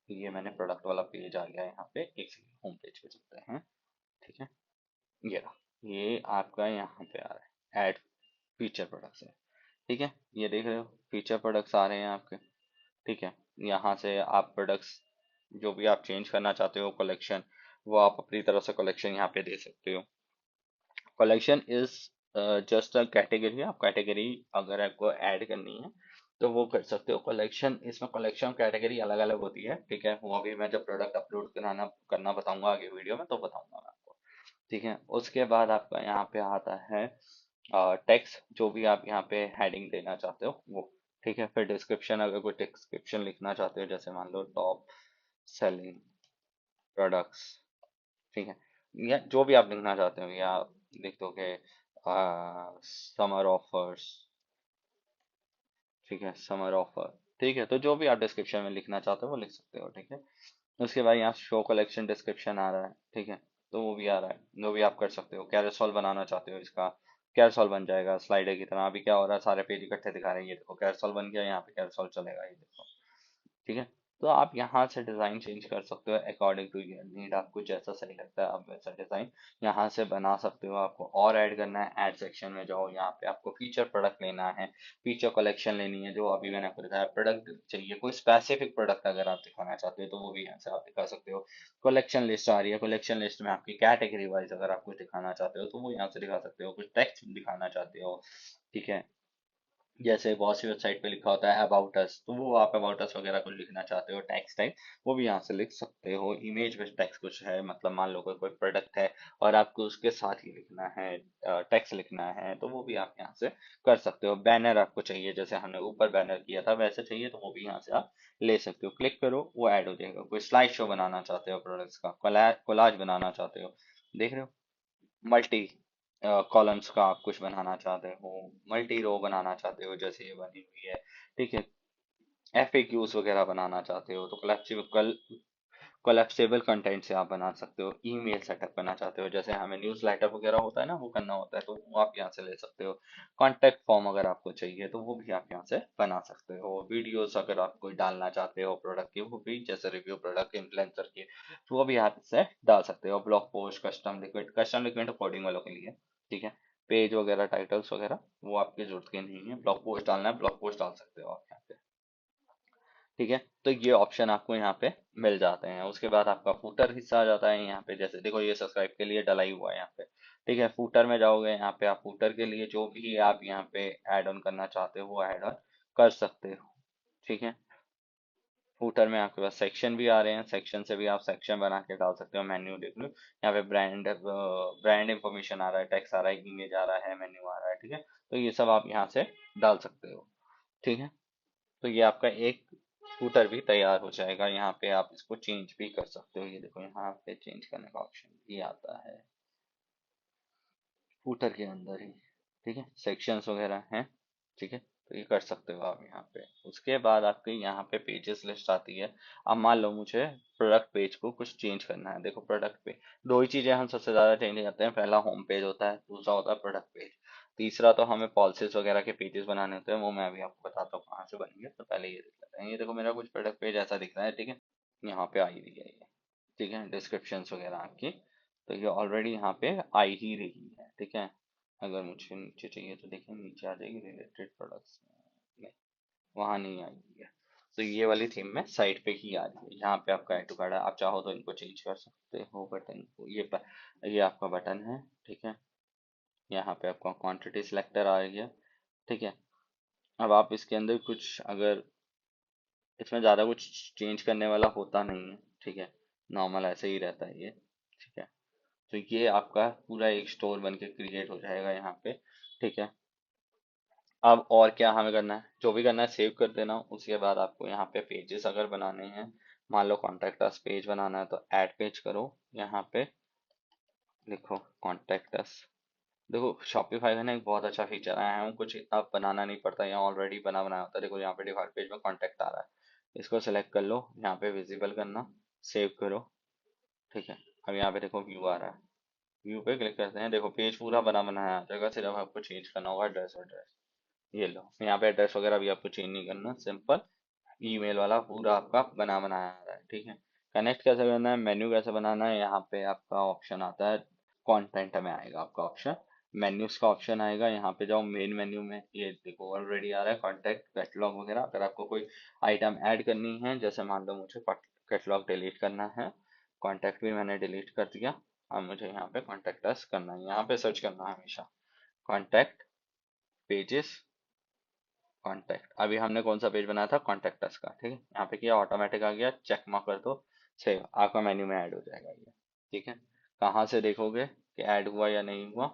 ये मैंने प्रोडक्ट वाला पेज आ गया यहाँ पे, एक सेकेंड होम पेज पे चलते हैं। ठीक है, ये रहा, ये आपका यहाँ पे आ रहा है, ऐड फीचर प्रोडक्ट्स है। ठीक है, ये देख रहे हो फीचर प्रोडक्ट्स आ रहे हैं आपके। ठीक है, यहाँ से आप प्रोडक्ट्स जो भी आप चेंज करना चाहते हो कलेक्शन, वो आप अपनी तरफ से कलेक्शन यहाँ पे दे सकते हो। Collection is just a category, आप कैटेगरी अगर आपको ऐड करनी है तो वो कर सकते हो। कलेक्शन, इसमें कलेक्शन कैटेगरी अलग अलग होती है। ठीक है, वो अभी मैं जब प्रोडक्ट अपलोड कराना करना बताऊंगा आगे वीडियो में तो बताऊंगा मैं आपको। ठीक है, उसके बाद आपका यहाँ पे आता है टेक्स्ट, जो भी आप यहाँ पे हेडिंग देना चाहते हो वो। ठीक है, फिर डिस्क्रिप्शन, अगर कोई डिस्क्रिप्शन लिखना चाहते हो, जैसे मान लो टॉप सेलिंग प्रोडक्ट्स। ठीक है, या जो भी आप लिखना चाहते हो, या लिख दो कि समर ऑफर्स, ठीक है, समर ऑफर। ठीक है, तो जो भी आप डिस्क्रिप्शन में लिखना चाहते हो वो लिख सकते हो। ठीक है, उसके बाद यहाँ शो कलेक्शन डिस्क्रिप्शन आ रहा है। ठीक है, तो वो भी आ रहा है, वो भी आप कर सकते हो। कैरोसोल बनाना चाहते हो इसका, कैरोसोल बन जाएगा स्लाइडर की तरह। अभी क्या हो रहा है, सारे पेज इकट्ठे दिखा रहे हैं, ये देखो कैरोसोल बन गया, यहाँ पे कैरोसोल चलेगा, ये देखो। ठीक है, तो आप यहाँ से डिज़ाइन चेंज कर सकते हो अकॉर्डिंग टू योर नीड। आपको जैसा सही लगता है आप वैसा डिज़ाइन यहाँ से बना सकते हो। आपको और ऐड करना है, ऐड सेक्शन में जाओ, यहाँ पे आपको फीचर प्रोडक्ट लेना है, फीचर कलेक्शन लेनी है, जो अभी मैंने आपको दिखाया। प्रोडक्ट चाहिए, कोई स्पेसिफिक प्रोडक्ट अगर आप दिखाना चाहते हो तो वो भी यहाँ से आप दिखा सकते हो। कलेक्शन लिस्ट आ रही है, कलेक्शन लिस्ट में आपकी कैटेगरी वाइज अगर आप कुछ दिखाना चाहते हो तो वो यहाँ से दिखा सकते हो। कुछ टेक्स्ट दिखाना चाहते हो, ठीक है, जैसे बहुत सी वेबसाइट पे लिखा होता है अबाउट अस, तो वो आप अबाउट अस वगैरह कुछ लिखना चाहते हो टेक्स्ट टाइप, वो भी यहाँ से लिख सकते हो। इमेज बेस्ड टेक्स्ट कुछ है, मतलब मान लो कोई कोई प्रोडक्ट है और आपको उसके साथ ही लिखना है, टेक्स्ट लिखना है, तो वो भी आप यहाँ से कर सकते हो। बैनर आपको चाहिए, जैसे हमने ऊपर बैनर किया था वैसे चाहिए, तो वो भी यहाँ से आप ले सकते हो। क्लिक करो, वो ऐड हो जाएगा। कोई स्लाइड शो बनाना चाहते हो प्रोडक्ट्स का, कोलाज बनाना चाहते हो, देख रहे हो, मल्टी कॉलम्स का आप कुछ बनाना चाहते हो, मल्टी रो बनाना चाहते हो जैसे ये बनी हुई है। ठीक है, एफएक्यूज वगैरह बनाना चाहते हो तो कोलैप्सिबल कंटेंट से आप बना सकते हो। ईमेल सेटअप करना चाहते हो, जैसे हमें न्यूज़ लेटर वगैरह होता है ना, वो करना होता है, तो वो आप यहाँ से ले सकते हो। कॉन्टेक्ट फॉर्म अगर आपको चाहिए तो वो भी आप यहाँ से बना सकते हो। वीडियोस अगर आप कोई डालना चाहते हो प्रोडक्ट की, वो भी जैसे रिव्यू प्रोडक्ट इन्फ्लुएंसर की, तो वो भी आप इससे डाल सकते हो। Blog post, custom liquid coding वालों के लिए। ठीक है, पेज वगैरह टाइटल्स वगैरह वो आपकी जरूरत की नहीं है। ब्लॉग पोस्ट डालना है, ब्लॉग पोस्ट डाल सकते हो आप यहाँ पे। ठीक है, तो ये ऑप्शन आपको यहाँ पे मिल जाते हैं। उसके बाद आपका फूटर हिस्सा आ जाता है यहाँ पे। जैसे देखो ये सब्सक्राइब के लिए डला ही हुआ है यहाँ पे। ठीक है, फूटर में जाओगे, यहाँ पे आप फूटर के लिए जो भी आप यहाँ पे ऐड ऑन करना चाहते हो वो ऐड ऑन कर सकते हो। ठीक है, फूटर में आपके पास सेक्शन भी आ रहे हैं, सेक्शन से भी आप सेक्शन बना के डाल सकते हो। मेन्यू देख लो, यहाँ पे ब्रांड इंफॉर्मेशन आ रहा है, टेक्स्ट आ रहा है, इमेज आ रहा है, मेन्यू आ रहा है। ठीक है, तो ये सब आप यहाँ से डाल सकते हो। ठीक है, तो ये आपका एक फूटर भी तैयार हो जाएगा। यहाँ पे आप इसको चेंज भी कर सकते हो, ये देखो यहाँ पे चेंज करने का ऑप्शन भी आता है फूटर के अंदर ही। ठीक है, सेक्शंस वगैरह हैं। ठीक है, तो ये कर सकते हो आप यहाँ पे। उसके बाद आपके यहाँ पे पेजेस लिस्ट आती है। अब मान लो मुझे प्रोडक्ट पेज को कुछ चेंज करना है। देखो प्रोडक्ट पे दो ही चीजें हम सबसे ज्यादा चेंज करते हैं, पहला होम पेज होता है, दूसरा होता है प्रोडक्ट पेज। तीसरा तो हमें पॉलिसीज वगैरह के पेजेस बनाने होते हैं, वो मैं अभी आपको बताता हूँ कहाँ से बनेंगे। तो पहले ये देख लेते हैं। ये देखो मेरा कुछ प्रोडक्ट पेज ऐसा दिख रहा है। ठीक है, यहाँ पे आई रही है ये। ठीक है, डिस्क्रिप्शन वगैरह आपकी, तो ये ऑलरेडी यहाँ पे आई ही रही है। ठीक है, अगर मुझे नीचे चाहिए तो देखिए नीचे आ जाएगी रिलेटेड प्रोडक्ट्स, नहीं वहाँ नहीं आई है। तो ये वाली थीम में साइड पे ही आ रही है। यहाँ पे आपका ऐड टू कार्ड है, आप चाहो तो इनको चेंज कर सकते हो बटन को। ये आपका बटन है। ठीक है, यहाँ पे आपका क्वांटिटी सिलेक्टर आ रही है। ठीक है, अब आप इसके अंदर कुछ अगर, इसमें ज़्यादा कुछ चेंज करने वाला होता नहीं है। ठीक है, नॉर्मल ऐसे ही रहता है ये। ठीक है, तो ये आपका पूरा एक स्टोर बन के क्रिएट हो जाएगा यहाँ पे। ठीक है, अब और क्या हमें करना है, जो भी करना है सेव कर देना। उसके बाद आपको यहाँ पे पेजेस अगर बनाने हैं, मान लो कॉन्टेक्ट अस पेज बनाना है, तो ऐड पेज करो, यहाँ पे लिखो कॉन्टेक्ट अस। देखो शॉपिफाई का ना एक बहुत अच्छा फीचर आया है, कुछ इतना बनाना नहीं पड़ता, यहाँ ऑलरेडी बना बनाया होता है। देखो यहाँ पे डिफॉल्ट पेज में कॉन्टेक्ट आ रहा है, इसको सेलेक्ट कर लो, यहाँ पे विजिबल करना, सेव करो। ठीक है, अब यहाँ पे देखो व्यू आ रहा है, व्यू पे क्लिक करते हैं, देखो पेज पूरा बना बनाया आ जाएगा। सिर्फ आपको चेंज करना होगा एड्रेस एड्रेस। ये लो, यहाँ पे एड्रेस वगैरह भी आपको चेंज नहीं करना, सिंपल ईमेल वाला पूरा आपका बना बनाया आ रहा है। ठीक है, कनेक्ट कैसे करना है, मेन्यू कैसे बनाना है, यहाँ पे आपका ऑप्शन आता है, कंटेंट में आएगा आपका ऑप्शन, मेन्यूज का ऑप्शन आएगा। यहाँ पे जाओ मेन मेन्यू में, ये देखो ऑलरेडी आ रहा है कॉन्टेक्ट कैटलॉग वगैरह। अगर आपको कोई आइटम ऐड करनी है, जैसे मान लो मुझे कैटलॉग डिलीट करना है, कॉन्टेक्ट भी मैंने डिलीट कर दिया, अब मुझे यहाँ पे कॉन्टेक्ट अस करना है। यहाँ पे सर्च करना है हमेशा कॉन्टेक्ट पेजेस, कॉन्टेक्ट। अभी हमने कौन सा पेज बनाया था, कॉन्टेक्ट अस का। ठीक है, यहाँ पे किया, ऑटोमेटिक आ गया, चेक मार्क कर दो, सेव, आपका मेन्यू में ऐड हो जाएगा ये। ठीक है, कहाँ से देखोगे कि ऐड हुआ या नहीं हुआ,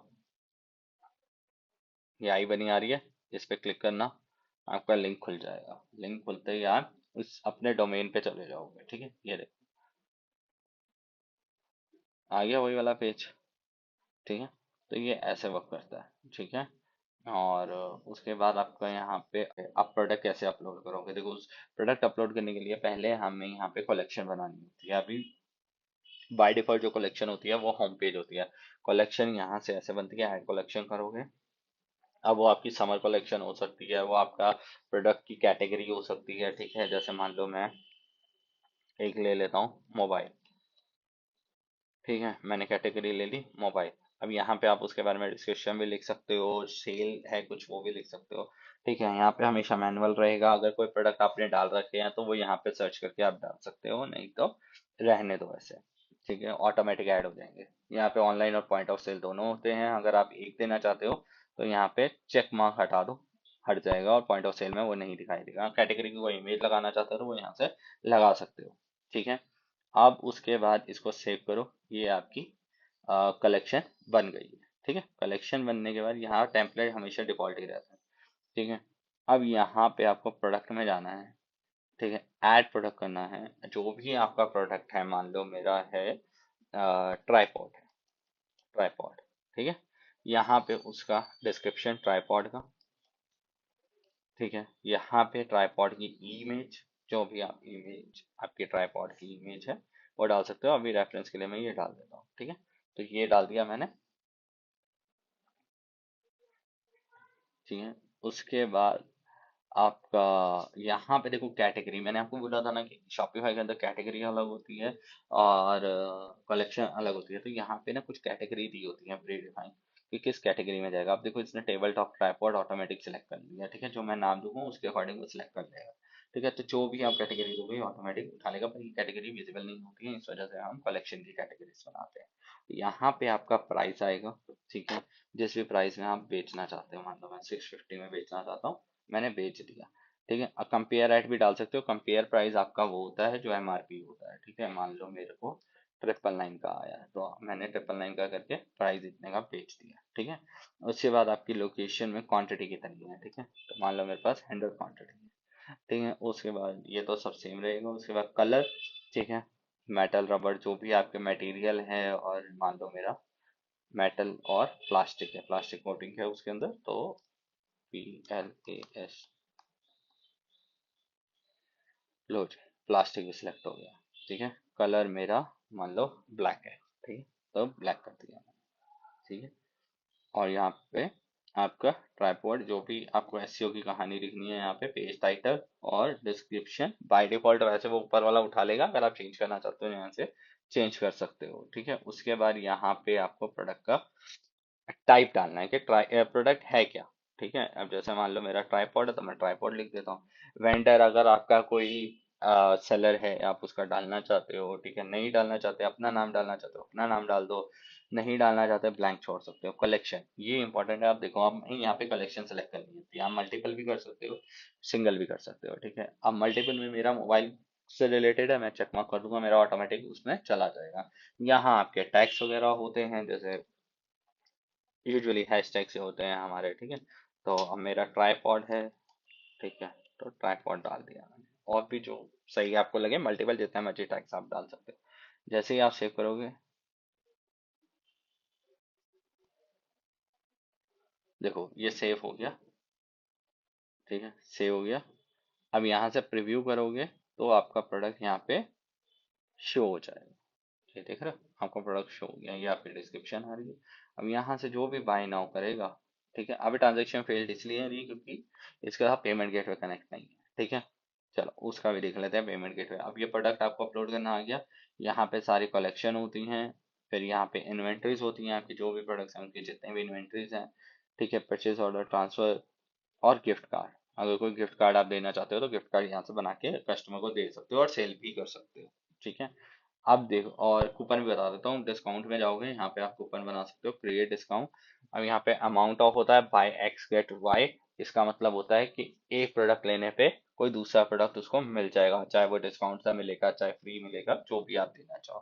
ये आई बनी आ रही है, इस पे क्लिक करना, आपका लिंक खुल जाएगा। लिंक खुलते ही आप उस अपने डोमेन पे चले जाओगे। ठीक है, ये देखो आ गया वही वाला पेज। ठीक है, तो ये ऐसे वर्क करता है। ठीक है, और उसके बाद आपका यहाँ पे आप प्रोडक्ट कैसे अपलोड करोगे। देखो उस प्रोडक्ट अपलोड करने के लिए पहले हमें यहाँ पे कलेक्शन बनानी होती है। अभी बाय डिफॉल्ट जो कलेक्शन होती है वो होम पेज होती है। कलेक्शन यहाँ से ऐसे बनती है, ऐड कलेक्शन करोगे। अब वो आपकी समर कलेक्शन हो सकती है, वो आपका प्रोडक्ट की कैटेगरी हो सकती है, ठीक है। जैसे मान लो मैं एक ले लेता हूँ मोबाइल, ठीक है, मैंने कैटेगरी ले ली मोबाइल। अब यहाँ पे आप उसके बारे में डिस्क्रिप्शन भी लिख सकते हो, सेल है कुछ वो भी लिख सकते हो, ठीक है। यहाँ पे हमेशा मैनुअल रहेगा, अगर कोई प्रोडक्ट आपने डाल रखे हैं तो वो यहाँ पे सर्च करके आप डाल सकते हो, नहीं तो रहने दो ऐसे, ठीक है, ऑटोमेटिक ऐड हो जाएंगे। यहाँ पे ऑनलाइन और पॉइंट ऑफ सेल दोनों होते हैं। अगर आप एक देना चाहते हो तो यहाँ पे चेक मार्क हटा दो, हट जाएगा, और पॉइंट ऑफ सेल में वो नहीं दिखाई देगा। कैटेगरी की कोई इमेज लगाना चाहते हो तो वो यहाँ से लगा सकते हो, ठीक है। अब उसके बाद इसको सेव करो, ये आपकी कलेक्शन बन गई है, ठीक है। कलेक्शन बनने के बाद यहाँ टेम्पलेट हमेशा डिफॉल्ट ही रहता है, ठीक है। अब यहाँ पे आपको प्रोडक्ट में जाना है, ठीक है, ऐड प्रोडक्ट करना है। जो भी आपका प्रोडक्ट है, मान लो मेरा है ट्राईपॉड है, ट्राईपॉड, ठीक है। यहाँ पे उसका डिस्क्रिप्शन ट्राईपॉड का, ठीक है। यहाँ पे ट्राईपॉड की इमेज, जो भी आप इमेज आपकी ट्राईपॉड की इमेज है वो डाल सकते हो। अभी रेफरेंस के लिए मैं ये डाल देता हूँ, ठीक है। तो ये डाल दिया मैंने, ठीक है। उसके बाद आपका यहाँ पे देखो कैटेगरी, मैंने आपको बोला था ना कि शॉपिफाई के अंदर कैटेगरी अलग होती है और कलेक्शन अलग होती है। तो यहाँ पे ना कुछ कैटेगरी दी होती है प्री डिफाइन कि किस कैटेगरी में जाएगा। आप देखो इसने table top tripod automatic select कर लिया, ठीक है। जो मैं नाम दूंगा उसके अकॉर्डिंग वो सिलेक्ट कर लेगा, ठीक है। तो जो भी आप कैटेगरी दोगे ऑटोमेटिक उठा लेगा, पर ये कैटेगरी विजिबल नहीं होती है, इस वजह से हम कलेक्शन की कैटेगरीज बनाते हैं। यहाँ पे आपका प्राइस आएगा, ठीक है। जिस भी प्राइस में आप बेचना चाहते हो, मान लो मैं 650 में बेचना चाहता हूँ, मैंने बेच दिया, ठीक है। अब कंपेयर एट भी डाल सकते हो। कंपेयर प्राइस आपका वो होता है जो एमआरपी होता है, ठीक है। मान लो मेरे को 999 का आया है तो मैंने 999 का करके प्राइस इतने का बेच दिया, ठीक है। उसके बाद आपकी लोकेशन में क्वांटिटी कितनी है, ठीक है। तो मान लो मेरे पास 100 क्वांटिटी है, ठीक है। उसके बाद ये तो सब सेम रहेगा। उसके बाद कलर, ठीक है, मेटल रबर जो भी आपके मटेरियल है, और मान लो मेरा मेटल और प्लास्टिक है, प्लास्टिक कोटिंग है उसके अंदर, तो PLAS, लो जी, प्लास्टिक भी सिलेक्ट हो गया, ठीक है। कलर मेरा मान लो ब्लैक है, ठीक है, तो ब्लैक कर दिया मैंने, ठीक है। और यहाँ पे आपका ट्राइपॉड, जो भी आपको एसईओ की कहानी लिखनी है, यहाँ पे पेज टाइटल और डिस्क्रिप्शन बाय डिफॉल्ट वैसे वो ऊपर वाला उठा लेगा, अगर आप चेंज करना चाहते हो यहाँ से चेंज कर सकते हो, ठीक है। उसके बाद यहाँ पे आपको प्रोडक्ट का टाइप डालना है कि प्रोडक्ट है क्या, ठीक है। अब जैसे मान लो मेरा ट्राइपॉड है तो मैं ट्राइपॉड लिख देता हूँ। वेंडर, अगर आपका कोई सेलर है, आप उसका डालना चाहते हो, ठीक है। नहीं डालना चाहते, अपना नाम डालना चाहते हो, अपना नाम डाल दो। नहीं डालना चाहते, ब्लैंक छोड़ सकते हो। कलेक्शन ये इंपॉर्टेंट है, आप देखो आप यहाँ पे कलेक्शन सेलेक्ट करनी होती है। आप मल्टीपल भी कर सकते हो, सिंगल भी कर सकते हो, ठीक है। अब मल्टीपल में मेरा मोबाइल से रिलेटेड है, मैं चेक मार्क कर दूंगा, मेरा ऑटोमेटिक उसमें चला जाएगा। यहाँ आपके टैक्स वगैरह होते हैं, जैसे यूजुअली हैशटैग से होते हैं हमारे, ठीक है। तो अब मेरा ट्राइपॉड है, ठीक है, तो ट्राइपॉड डाल दिया मैंने। और भी जो सही आपको लगे मल्टीपल जितने मर्जी टैग्स आप डाल सकते हो। जैसे ही आप सेव करोगे, देखो ये सेव हो गया, ठीक है, सेव हो गया। अब यहाँ से प्रीव्यू करोगे तो आपका प्रोडक्ट यहाँ पे शो हो जाएगा, ये देख रहे हो आपका प्रोडक्ट शो हो गया, ये आपकी डिस्क्रिप्शन आ रही है। अब यहाँ से जो भी बाय नाउ करेगा, ठीक है। अभी ट्रांजेक्शन फेल्ड इसलिए है रही क्योंकि इसके साथ पेमेंट गेटवे कनेक्ट नहीं है, ठीक है। चलो उसका भी देख लेते हैं पेमेंट गेटवे। अब ये प्रोडक्ट आपको अपलोड करना आ गया। यहाँ पे सारी कलेक्शन होती हैं, फिर यहाँ पे इन्वेंट्रीज होती हैं, आपकी जो भी प्रोडक्ट्स हैं उनकी जितने भी इन्वेंट्रीज हैं, ठीक है। परचेज ऑर्डर, ट्रांसफर और गिफ्ट कार्ड। अगर कोई गिफ्ट कार्ड आप देना चाहते हो तो गिफ्ट कार्ड यहाँ से बना के कस्टमर को दे सकते हो और सेल भी कर सकते हो, ठीक है। अब देखो, और कूपन भी बता देता हूँ। डिस्काउंट में जाओगे, यहाँ पे आप कूपन बना सकते हो, क्रिएट डिस्काउंट। अब यहाँ पे अमाउंट ऑफ होता है बाय एक्स गेट वाई। इसका मतलब होता है कि एक प्रोडक्ट लेने पे कोई दूसरा प्रोडक्ट उसको मिल जाएगा, चाहे वो डिस्काउंट से मिलेगा चाहे फ्री मिलेगा, जो भी आप देना चाहो,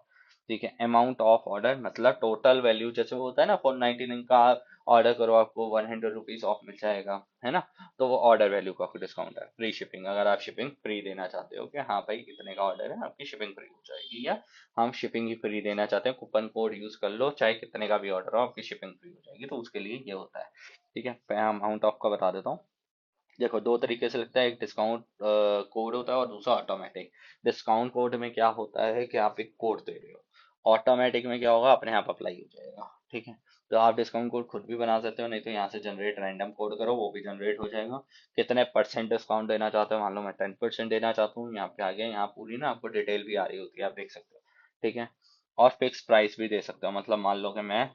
ठीक है। अमाउंट ऑफ ऑर्डर मतलब टोटल वैल्यू, जैसे वो होता है ना 499 का ऑर्डर करो आपको 100 रुपीज ऑफ मिल जाएगा, है ना। तो वो ऑर्डर वैल्यू का डिस्काउंट है। फ्री शिपिंग, अगर आप शिपिंग फ्री देना चाहते हो कि हाँ भाई इतने का ऑर्डर है आपकी शिपिंग फ्री हो जाएगी, या हम शिपिंग ही फ्री देना चाहते हैं, कूपन कोड यूज कर लो चाहे कितने का भी ऑर्डर हो आपकी शिपिंग फ्री हो जाएगी, तो उसके लिए ये होता है। ठीक है, मैं अमाउंट आपका बता देता हूँ। देखो दो तरीके से लगता है, एक डिस्काउंट कोड होता है और दूसरा ऑटोमेटिक। डिस्काउंट कोड में क्या होता है कि आप एक कोड दे रहे हो, ऑटोमेटिक में क्या होगा अपने आप अप्लाई हो जाएगा। ठीक है, तो आप डिस्काउंट कोड खुद भी बना सकते हो, नहीं तो यहाँ से जनरेट रैंडम कोड करो वो भी जनरेट हो जाएगा। कितने परसेंट डिस्काउंट देना चाहते हो, मान लो मैं 10% देना चाहता हूँ, यहाँ पे आ गया, यहाँ पूरी ना आपको डिटेल भी आ रही होती है, आप देख सकते हो। ठीक है, और फिक्स प्राइस भी दे सकते हो, मतलब मान लो कि मैं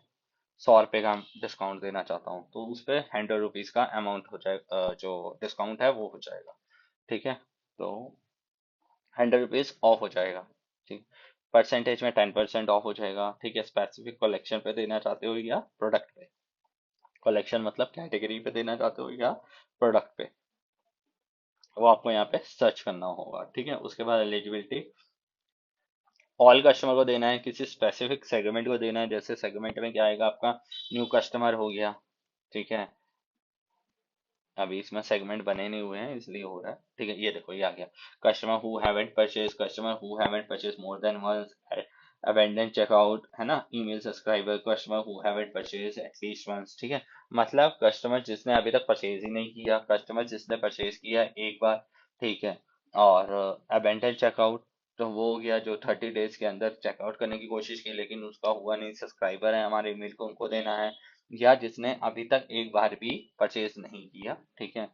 100 रुपये का डिस्काउंट देना चाहता हूँ, तो उस पर 100 रुपीज का अमाउंट हो जाए, जो डिस्काउंट है वो हो जाएगा। ठीक है, तो 100 रुपीज ऑफ हो जाएगा। ठीक, परसेंटेज में 10% ऑफ हो जाएगा। ठीक है, स्पेसिफिक कलेक्शन पे देना चाहते हो या प्रोडक्ट पे, कलेक्शन मतलब कैटेगरी पे देना चाहते हो या प्रोडक्ट पे, वो आपको यहाँ पे सर्च करना होगा। ठीक है, उसके बाद एलिजिबिलिटी, ऑल कस्टमर को देना है, किसी स्पेसिफिक सेगमेंट को देना है, जैसे सेगमेंट में क्या आएगा आपका, न्यू कस्टमर हो गया। ठीक है, अभी इसमें सेगमेंट बने नहीं हुए हैं इसलिए हो रहा है। ठीक है, ये देखो ये आ गया, customer who haven't purchase, customer who haven't purchase more than once, abandon checkout, है ना, email subscriber, customer who haven't purchase at least once. ठीक है, मतलब कस्टमर जिसने अभी तक परचेज ही नहीं किया, कस्टमर जिसने परचेज किया एक बार। ठीक है, और अबेंडन चेकआउट, तो वो हो गया जो 30 डेज के अंदर चेकआउट करने की कोशिश की लेकिन उसका हुआ नहीं, सब्सक्राइबर है हमारे ईमेल को उनको देना है, या जिसने अभी तक एक बार भी परचेज नहीं किया। ठीक है,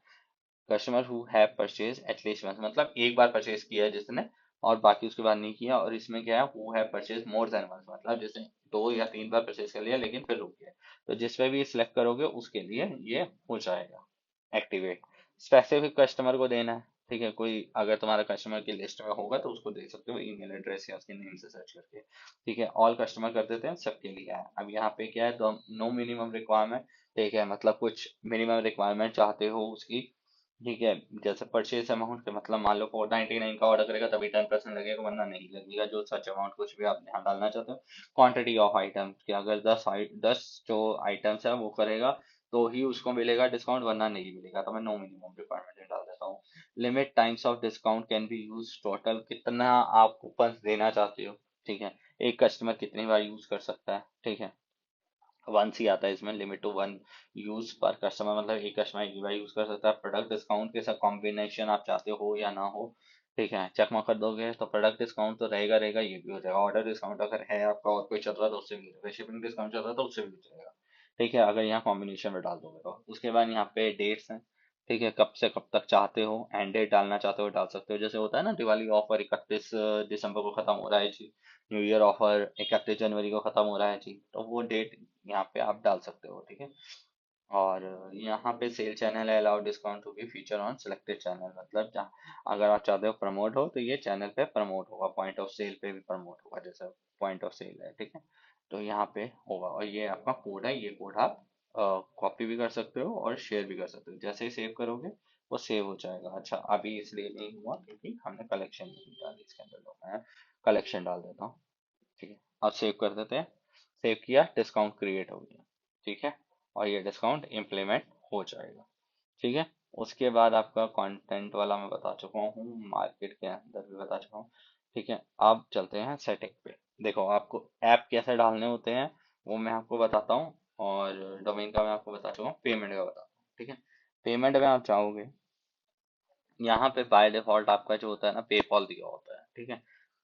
customer who have purchase at least once, मतलब एक बार परचेज किया है जिसने और बाकी उसके बाद नहीं किया। और इसमें क्या है, who have purchase more than once, मतलब जिसने 2 या 3 बार परचेज कर लिया लेकिन फिर रुक गया। तो जिस पे भी सिलेक्ट करोगे उसके लिए ये हो जाएगा एक्टिवेट। स्पेसिफिक कस्टमर को देना है। ठीक है, कोई अगर तुम्हारा कस्टमर की लिस्ट में होगा तो उसको दे सकते हो ईमेल एड्रेस या उसके नेम से सर्च करके। ठीक है, ऑल कस्टमर कर देते हैं, सबके लिए है। अब यहाँ पे क्या है, तो नो मिनिमम रिक्वायरमेंट। ठीक है, मतलब कुछ मिनिमम रिक्वायरमेंट चाहते हो उसकी। ठीक है, जैसे परचेज अमाउंट के मतलब मान लो 499 का ऑर्डर करेगा तभी 10% लगेगा, वरना नहीं लगेगा, जो सच अमाउंट कुछ भी आप यहाँ डालना चाहते हो। क्वांटिटी ऑफ आइटम कि अगर 10 जो आइटम्स है वो करेगा तो ही उसको मिलेगा डिस्काउंट, वरना नहीं मिलेगा, तो मैं नो मिनिमम रिक्वायरमेंट डाल देता हूँ। Limit times of discount can be use, total कितना आप कूपन देना चाहते हो। ठीक है, एक कस्टमर कितनी बार यूज कर सकता है। ठीक है, वंस ही आता है इसमें, लिमिट टू वन यूज पर कस्टमर, मतलब एक कस्टमर एक बार यूज कर सकता है। प्रोडक्ट डिस्काउंट के साथ कॉम्बिनेशन आप चाहते हो या ना हो। ठीक है, चेक मार्क कर दोगे तो प्रोडक्ट डिस्काउंट तो रहेगा रहेगा, ये भी हो जाएगा। ऑर्डर डिस्काउंट अगर है आपका और कोई चल रहा है तो उससे भी हो जाएगा, शिपिंग डिस्काउंट चल रहा है तो उससे भी हो जाएगा। ठीक है, अगर यहाँ कॉम्बिनेशन में डाल दोगे तो उसके बाद यहाँ पे डेट्स हैं। ठीक है, कब से कब तक चाहते हो, एंड डेट डालना चाहते हो डाल सकते हो, जैसे होता है ना दिवाली ऑफर 31 दिसंबर को खत्म हो रहा है जी, न्यू ईयर ऑफर 31 जनवरी को खत्म हो रहा है जी, तो वो डेट यहाँ पे आप डाल सकते हो। ठीक है, और यहाँ पे सेल चैनल है, allow discount to be feature on selected channel, मतलब जहाँ अगर आप चाहते हो प्रमोट हो तो ये चैनल पे प्रमोट होगा, पॉइंट ऑफ सेल पे भी प्रमोट होगा, जैसे पॉइंट ऑफ सेल है। ठीक है, तो यहाँ पे होगा, और ये आपका कोड है, ये कोड आप कॉपी भी कर सकते हो और शेयर भी कर सकते हो, जैसे ही सेव करोगे वो सेव हो जाएगा। अच्छा, अभी इसलिए नहीं हुआ क्योंकि हमने कलेक्शन नहीं डाली इसके अंदर, तो मैं कलेक्शन डाल देता हूँ। ठीक है, अब सेव कर देते हैं। सेव किया, डिस्काउंट क्रिएट हो गया। ठीक है, और ये डिस्काउंट इम्प्लीमेंट हो जाएगा। ठीक है, उसके बाद आपका कंटेंट वाला मैं बता चुका हूँ, मार्केट के अंदर भी बता चुका हूँ। ठीक है, अब चलते हैं सेटिंग पे। देखो आपको ऐप कैसे डालने होते हैं वो मैं आपको बताता हूँ, और डोमेन का मैं आपको बता चुका हूँ, पेमेंट का बताता हूँ। ठीक है, पेमेंट में आप चाहोगे, यहाँ पे बाय डिफॉल्ट आपका जो होता है ना पेपॉल दिया होता है। ठीक है,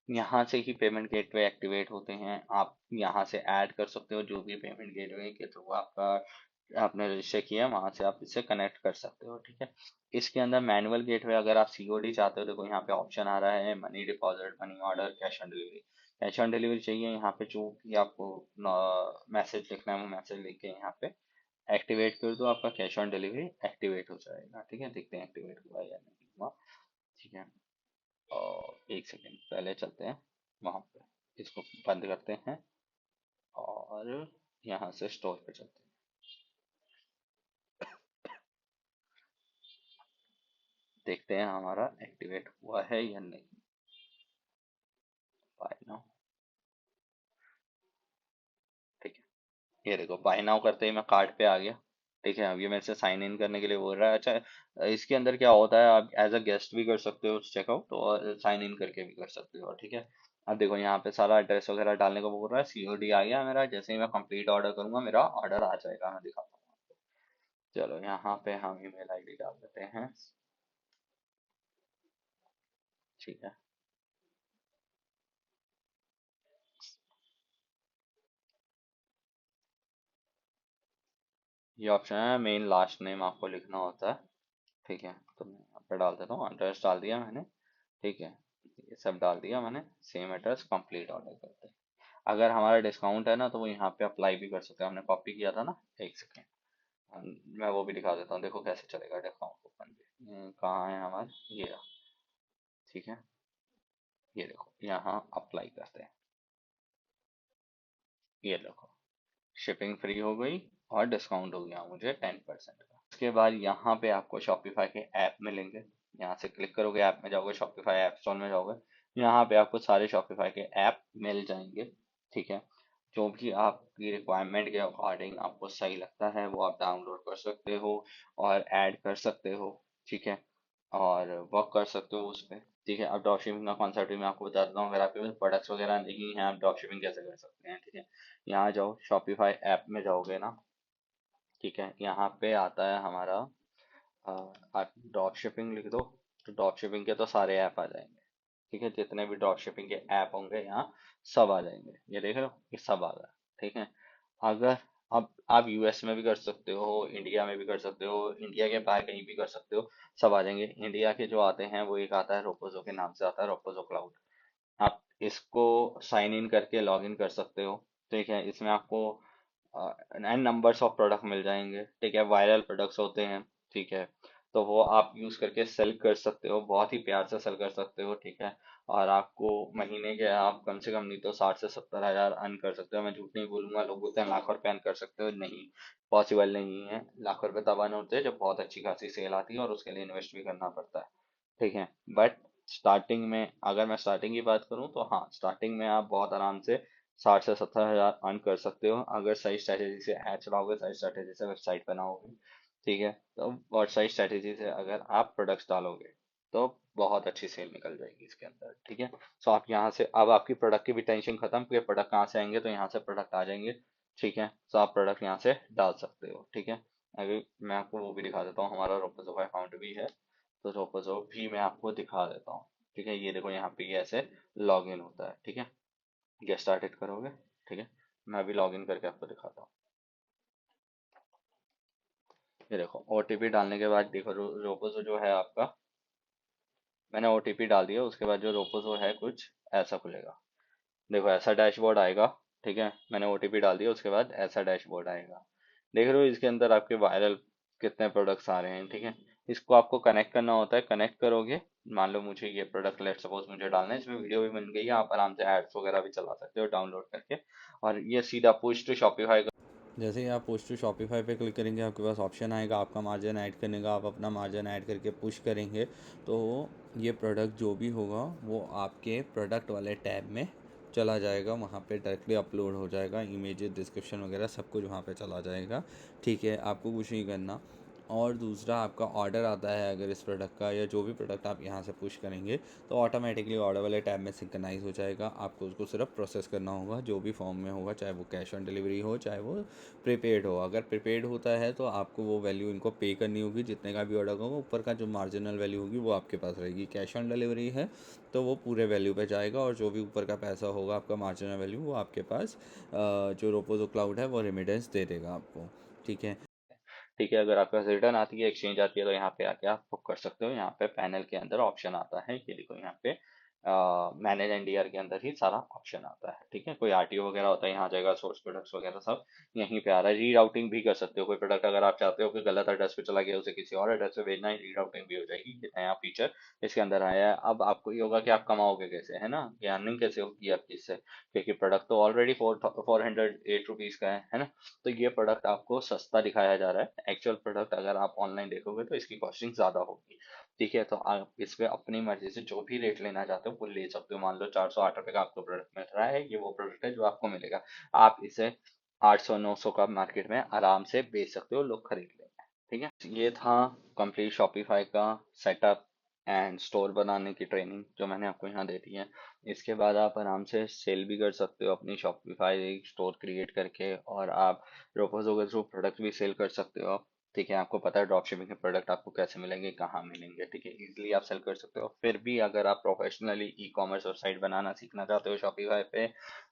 यहाँ से ही पेमेंट गेटवे एक्टिवेट होते हैं, आप यहाँ से ऐड कर सकते हो जो भी पेमेंट गेटवे के थ्रू आपका आपने रजिस्टर किया है वहां से आप इससे कनेक्ट कर सकते हो। ठीक है, इसके अंदर मैनुअल गेटवे अगर आप सीओडी चाहते हो, देखो यहाँ पे ऑप्शन आ रहा है money deposit, money order, cash on delivery. Cash on delivery चाहिए, यहाँ पे जो भी आपको मैसेज लिखना है वो मैसेज लिख के यहाँ पे एक्टिवेट कर दो, आपका कैश ऑन डिलीवरी एक्टिवेट हो जाएगा। ठीक है, देखते हैं एक्टिवेट हुआ या नहीं हुआ। ठीक है, और एक सेकेंड पहले चलते हैं वहां पे, इसको बंद करते हैं और यहाँ से स्टोर पे चलते हैं, देखते हैं हमारा एक्टिवेट हुआ है या नहीं। Buy now. ठीक है, ये देखो बाय नाउ करते ही मैं कार्ड पे आ गया। ठीक है, अब ये मेरे से साइन इन करने के लिए बोल रहा है। अच्छा, इसके अंदर क्या होता है, आप एज अ गेस्ट भी कर सकते हो चेकआउट, और साइन इन करके भी कर सकते हो। ठीक है, अब देखो यहाँ पे सारा एड्रेस वगैरह डालने को बोल रहा है। सीओडी आ गया मेरा, जैसे ही मैं कंप्लीट ऑर्डर करूंगा मेरा ऑर्डर आ जाएगा, मैं दिखाता हूँ। चलो यहाँ पे हम ईमेल आईडी डाल देते हैं। ठीक है, ये ऑप्शन है मेन लास्ट नेम आपको लिखना होता है। ठीक है, तो मैं यहाँ पे डाल देता हूँ, एड्रेस डाल दिया मैंने। ठीक है, ये सब डाल दिया मैंने। सेम एड्रेस, कंप्लीट ऑर्डर करते हैं। अगर हमारा डिस्काउंट है ना तो वो यहाँ पे अप्लाई भी कर सकते हैं। हमने कॉपी किया था ना, एक सेकेंड, मैं वो भी दिखा देता हूँ। देखो कैसे चलेगा डिस्काउंट कूपन भी। कहाँ है हमारा, ये रहा। ठीक है, ये देखो यहाँ अप्लाई करते हैं। ये देखो, शिपिंग फ्री हो गई और डिस्काउंट हो गया मुझे 10% का। उसके बाद यहाँ पे आपको शॉपिफाई के ऐप मिलेंगे। यहाँ से क्लिक करोगे, ऐप में जाओगे, शॉपिफाई ऐप स्टोर में जाओगे। यहाँ पे आपको सारे शॉपिफाई के ऐप मिल जाएंगे। ठीक है, जो भी आपकी रिक्वायरमेंट के अकॉर्डिंग आपको सही लगता है वो आप डाउनलोड कर सकते हो और ऐड कर सकते हो। ठीक है, और वर्क कर सकते हो उस पर। ठीक है, अब ड्रॉप शिपिंग का कॉन्सेप्ट भी मैं आपको बता देता हूँ। अगर आपके पास प्रोडक्ट्स वगैरह नहीं है, आप ड्रॉप शिपिंग कैसे कर सकते हैं। ठीक है, यहाँ जाओ, शॉपिफाई ऐप में जाओगे ना। ठीक है, यहाँ पे आता है हमारा, आप ड्रॉप शिपिंग लिख दो तो ड्रॉप शिपिंग के तो सारे ऐप आ जाएंगे। ठीक है, जितने भी ड्रॉप शिपिंग के ऐप होंगे यहाँ सब आ जाएंगे। ये देख रहे हो, ये सब आ गया। ठीक है, अगर अब आप यूएस में भी कर सकते हो, इंडिया में भी कर सकते हो, इंडिया के बाहर कहीं भी कर सकते हो, सब आ जाएंगे। इंडिया के जो आते हैं वो एक आता है रोपोजो के नाम से आता है, रोपोजो क्लाउड। आप इसको साइन इन करके लॉग इन कर सकते हो। ठीक है, इसमें आपको एन नंबर्स ऑफ प्रोडक्ट मिल जाएंगे। ठीक है, वायरल प्रोडक्ट्स होते हैं। ठीक है, तो वो आप यूज करके सेल कर सकते हो, बहुत ही प्यार से सेल कर सकते हो। ठीक है, और आपको महीने के आप कम से कम नहीं तो 60 से 70 हज़ार अर्न कर सकते हो। मैं झूठ नहीं बोलूंगा, लोग बोलते हैं लाखों रुपए अर्न कर सकते हो, नहीं, पॉसिबल नहीं है। लाखों रुपए तब अर्न होते हैं जब बहुत अच्छी खासी सेल आती है और उसके लिए इन्वेस्ट भी करना पड़ता है। ठीक है, बट स्टार्टिंग में, अगर मैं स्टार्टिंग की बात करूं तो हाँ, स्टार्टिंग में आप बहुत आराम से 60 से 70 हज़ार अर्न कर सकते हो, अगर सही स्ट्रैटेजी से ऐड चलाओगे, सही स्ट्रैटेजी से वेबसाइट बनाओगे। ठीक है, तो और सही स्ट्रैटेजी से अगर आप प्रोडक्ट्स डालोगे तो बहुत अच्छी सेल निकल जाएगी इसके अंदर। ठीक है, सो आप यहाँ से, अब आपकी प्रोडक्ट की भी टेंशन खत्म कि प्रोडक्ट कहाँ से आएंगे, तो यहाँ से प्रोडक्ट आ जाएंगे। ठीक है, तो आप प्रोडक्ट यहाँ से डाल सकते हो। ठीक है, अभी मैं आपको वो भी दिखा देता हूँ, हमारा रोपोजो का अकाउंट भी है, तो रोपोजो भी मैं आपको दिखा देता हूँ। ठीक है, ये देखो यहाँ पे ये ऐसे लॉग इन होता है। ठीक है, गेट स्टार्टेड करोगे। ठीक है, मैं अभी लॉग इन करके आपको दिखाता हूँ। ये देखो, ओटीपी डालने के बाद देखो रोपोजो जो है आपका, मैंने ओटीपी डाल दिया, उसके बाद जो रोपोजो है कुछ ऐसा खुलेगा। देखो ऐसा डैशबोर्ड आएगा। ठीक है, मैंने ओटीपी डाल दिया, उसके बाद ऐसा डैशबोर्ड आएगा। देख रहे हो इसके अंदर आपके वायरल कितने प्रोडक्ट्स आ रहे हैं। ठीक है, इसको आपको कनेक्ट करना होता है। कनेक्ट करोगे, मान लो मुझे ये प्रोडक्ट, लेट सपोज मुझे डालना है, इसमें वीडियो भी बन गई है, आप आराम से एड्स वगैरह भी चला सकते हो डाउनलोड करके। और ये सीधा पुश टू शॉपिफाई। जैसे ही आप पुश टू शॉपिफाई पे क्लिक करेंगे, आपके पास ऑप्शन आएगा आपका मार्जिन ऐड करने का। आप अपना मार्जिन ऐड करके पुश करेंगे तो ये प्रोडक्ट जो भी होगा वो आपके प्रोडक्ट वाले टैब में चला जाएगा, वहाँ पे डायरेक्टली अपलोड हो जाएगा, इमेजेस, डिस्क्रिप्शन वगैरह सब कुछ वहाँ पे चला जाएगा। ठीक है, आपको कुछ नहीं करना। और दूसरा, आपका ऑर्डर आता है अगर इस प्रोडक्ट का, या जो भी प्रोडक्ट आप यहाँ से पुश करेंगे तो ऑटोमेटिकली ऑर्डर वाले टैब में सिंक्रनाइज हो जाएगा। आपको उसको सिर्फ प्रोसेस करना होगा, जो भी फॉर्म में होगा, चाहे वो कैश ऑन डिलीवरी हो, चाहे वो प्रीपेड हो। अगर प्रीपेड होता है तो आपको वो वैल्यू इनको पे करनी होगी, जितने का भी ऑर्डर होगा ऊपर का जो मार्जिनल वैल्यू होगी वो आपके पास रहेगी। कैश ऑन डिलीवरी है तो वो पूरे वैल्यू पे जाएगा, और जो भी ऊपर का पैसा होगा आपका मार्जिनल वैल्यू, वो आपके पास जो रोपोजो क्लाउड है वो रेमिटेंस दे देगा आपको। ठीक है। ठीक है, अगर आपके पास रिटर्न आती है, एक्सचेंज आती है, तो यहाँ पे आके आप बुक कर सकते हो। यहाँ पे पैनल के अंदर ऑप्शन आता है, ये देखो यहाँ पे मैनेज एनडीआर के अंदर ही सारा ऑप्शन आता है। ठीक है, कोई आरटीओ वगैरह होता है यहाँ आ जाएगा, सोर्स प्रोडक्ट्स वगैरह सब यहीं पे आ रहा है। रीराउटिंग भी कर सकते हो, कोई प्रोडक्ट अगर आप चाहते हो कि गलत एड्रेस पे चला गया, उसे किसी और एड्रेस पे भेजना है, रीराउटिंग भी हो जाएगी। ये नया फीचर इसके अंदर आया है। अब आपको ये होगा कि आप कमाओगे कैसे, है ना, कि अर्निंग कैसे होगी आपकी इससे, क्योंकि प्रोडक्ट तो ऑलरेडी 408 रुपीज़ का है ना। तो ये प्रोडक्ट आपको सस्ता दिखाया जा रहा है। एक्चुअल प्रोडक्ट अगर आप ऑनलाइन देखोगे तो इसकी कॉस्टिंग ज़्यादा होगी। ठीक है, तो आप इस पे अपनी मर्जी से जो भी रेट लेना चाहते हो वो ले सकते हो। मान लो 408 रुपये का आपको प्रोडक्ट मिल रहा है, ये वो प्रोडक्ट है जो आपको मिलेगा। आप इसे 800-900 का मार्केट में आराम से बेच सकते हो, लोग खरीद लेंगे। ठीक है, ये था कंप्लीट शॉपिफाई का सेटअप एंड स्टोर बनाने की ट्रेनिंग जो मैंने आपको यहाँ दे दी है। इसके बाद आप आराम से सेल भी कर सकते हो अपनी शॉपिफाई स्टोर क्रिएट करके, और आप रोपोजो के थ्रू प्रोडक्ट भी सेल कर सकते हो। ठीक है, आपको पता है ड्रॉप शिपिंग के प्रोडक्ट आपको कैसे मिलेंगे, कहाँ मिलेंगे। ठीक है, इजीली आप सेल कर सकते हो। फिर भी अगर आप प्रोफेशनली ई कॉमर्स वेबसाइट बनाना सीखना चाहते हो शॉपिफाई पे,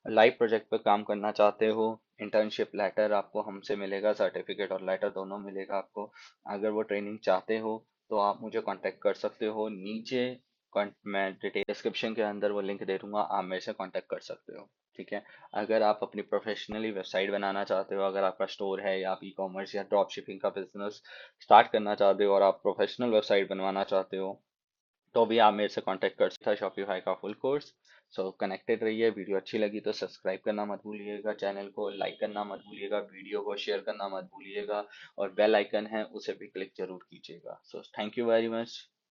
लाइव प्रोजेक्ट पे काम करना चाहते हो, इंटर्नशिप लेटर आपको हमसे मिलेगा, सर्टिफिकेट और लेटर दोनों मिलेगा आपको। अगर वो ट्रेनिंग चाहते हो तो आप मुझे कांटेक्ट कर सकते हो। नीचे मैं डिटेल डिस्क्रिप्शन के अंदर वो लिंक दे दूंगा, आप मेरे से कांटेक्ट कर सकते हो। ठीक है, अगर आप अपनी प्रोफेशनली वेबसाइट बनाना चाहते हो, अगर आपका स्टोर है या आप ई कॉमर्स या ड्रॉप शिपिंग का बिजनेस स्टार्ट करना चाहते हो और आप प्रोफेशनल वेबसाइट बनवाना चाहते हो, तो भी आप मेरे से कांटेक्ट कर सकते हैं। शॉपिफाई का फुल कोर्स। सो कनेक्टेड रहिए। वीडियो अच्छी लगी तो सब्सक्राइब करना मत भूलिएगा, चैनल को लाइक करना मत भूलिएगा, वीडियो को शेयर करना मत भूलिएगा, और बेल आइकन है उसे भी क्लिक जरूर कीजिएगा। So thank you very much.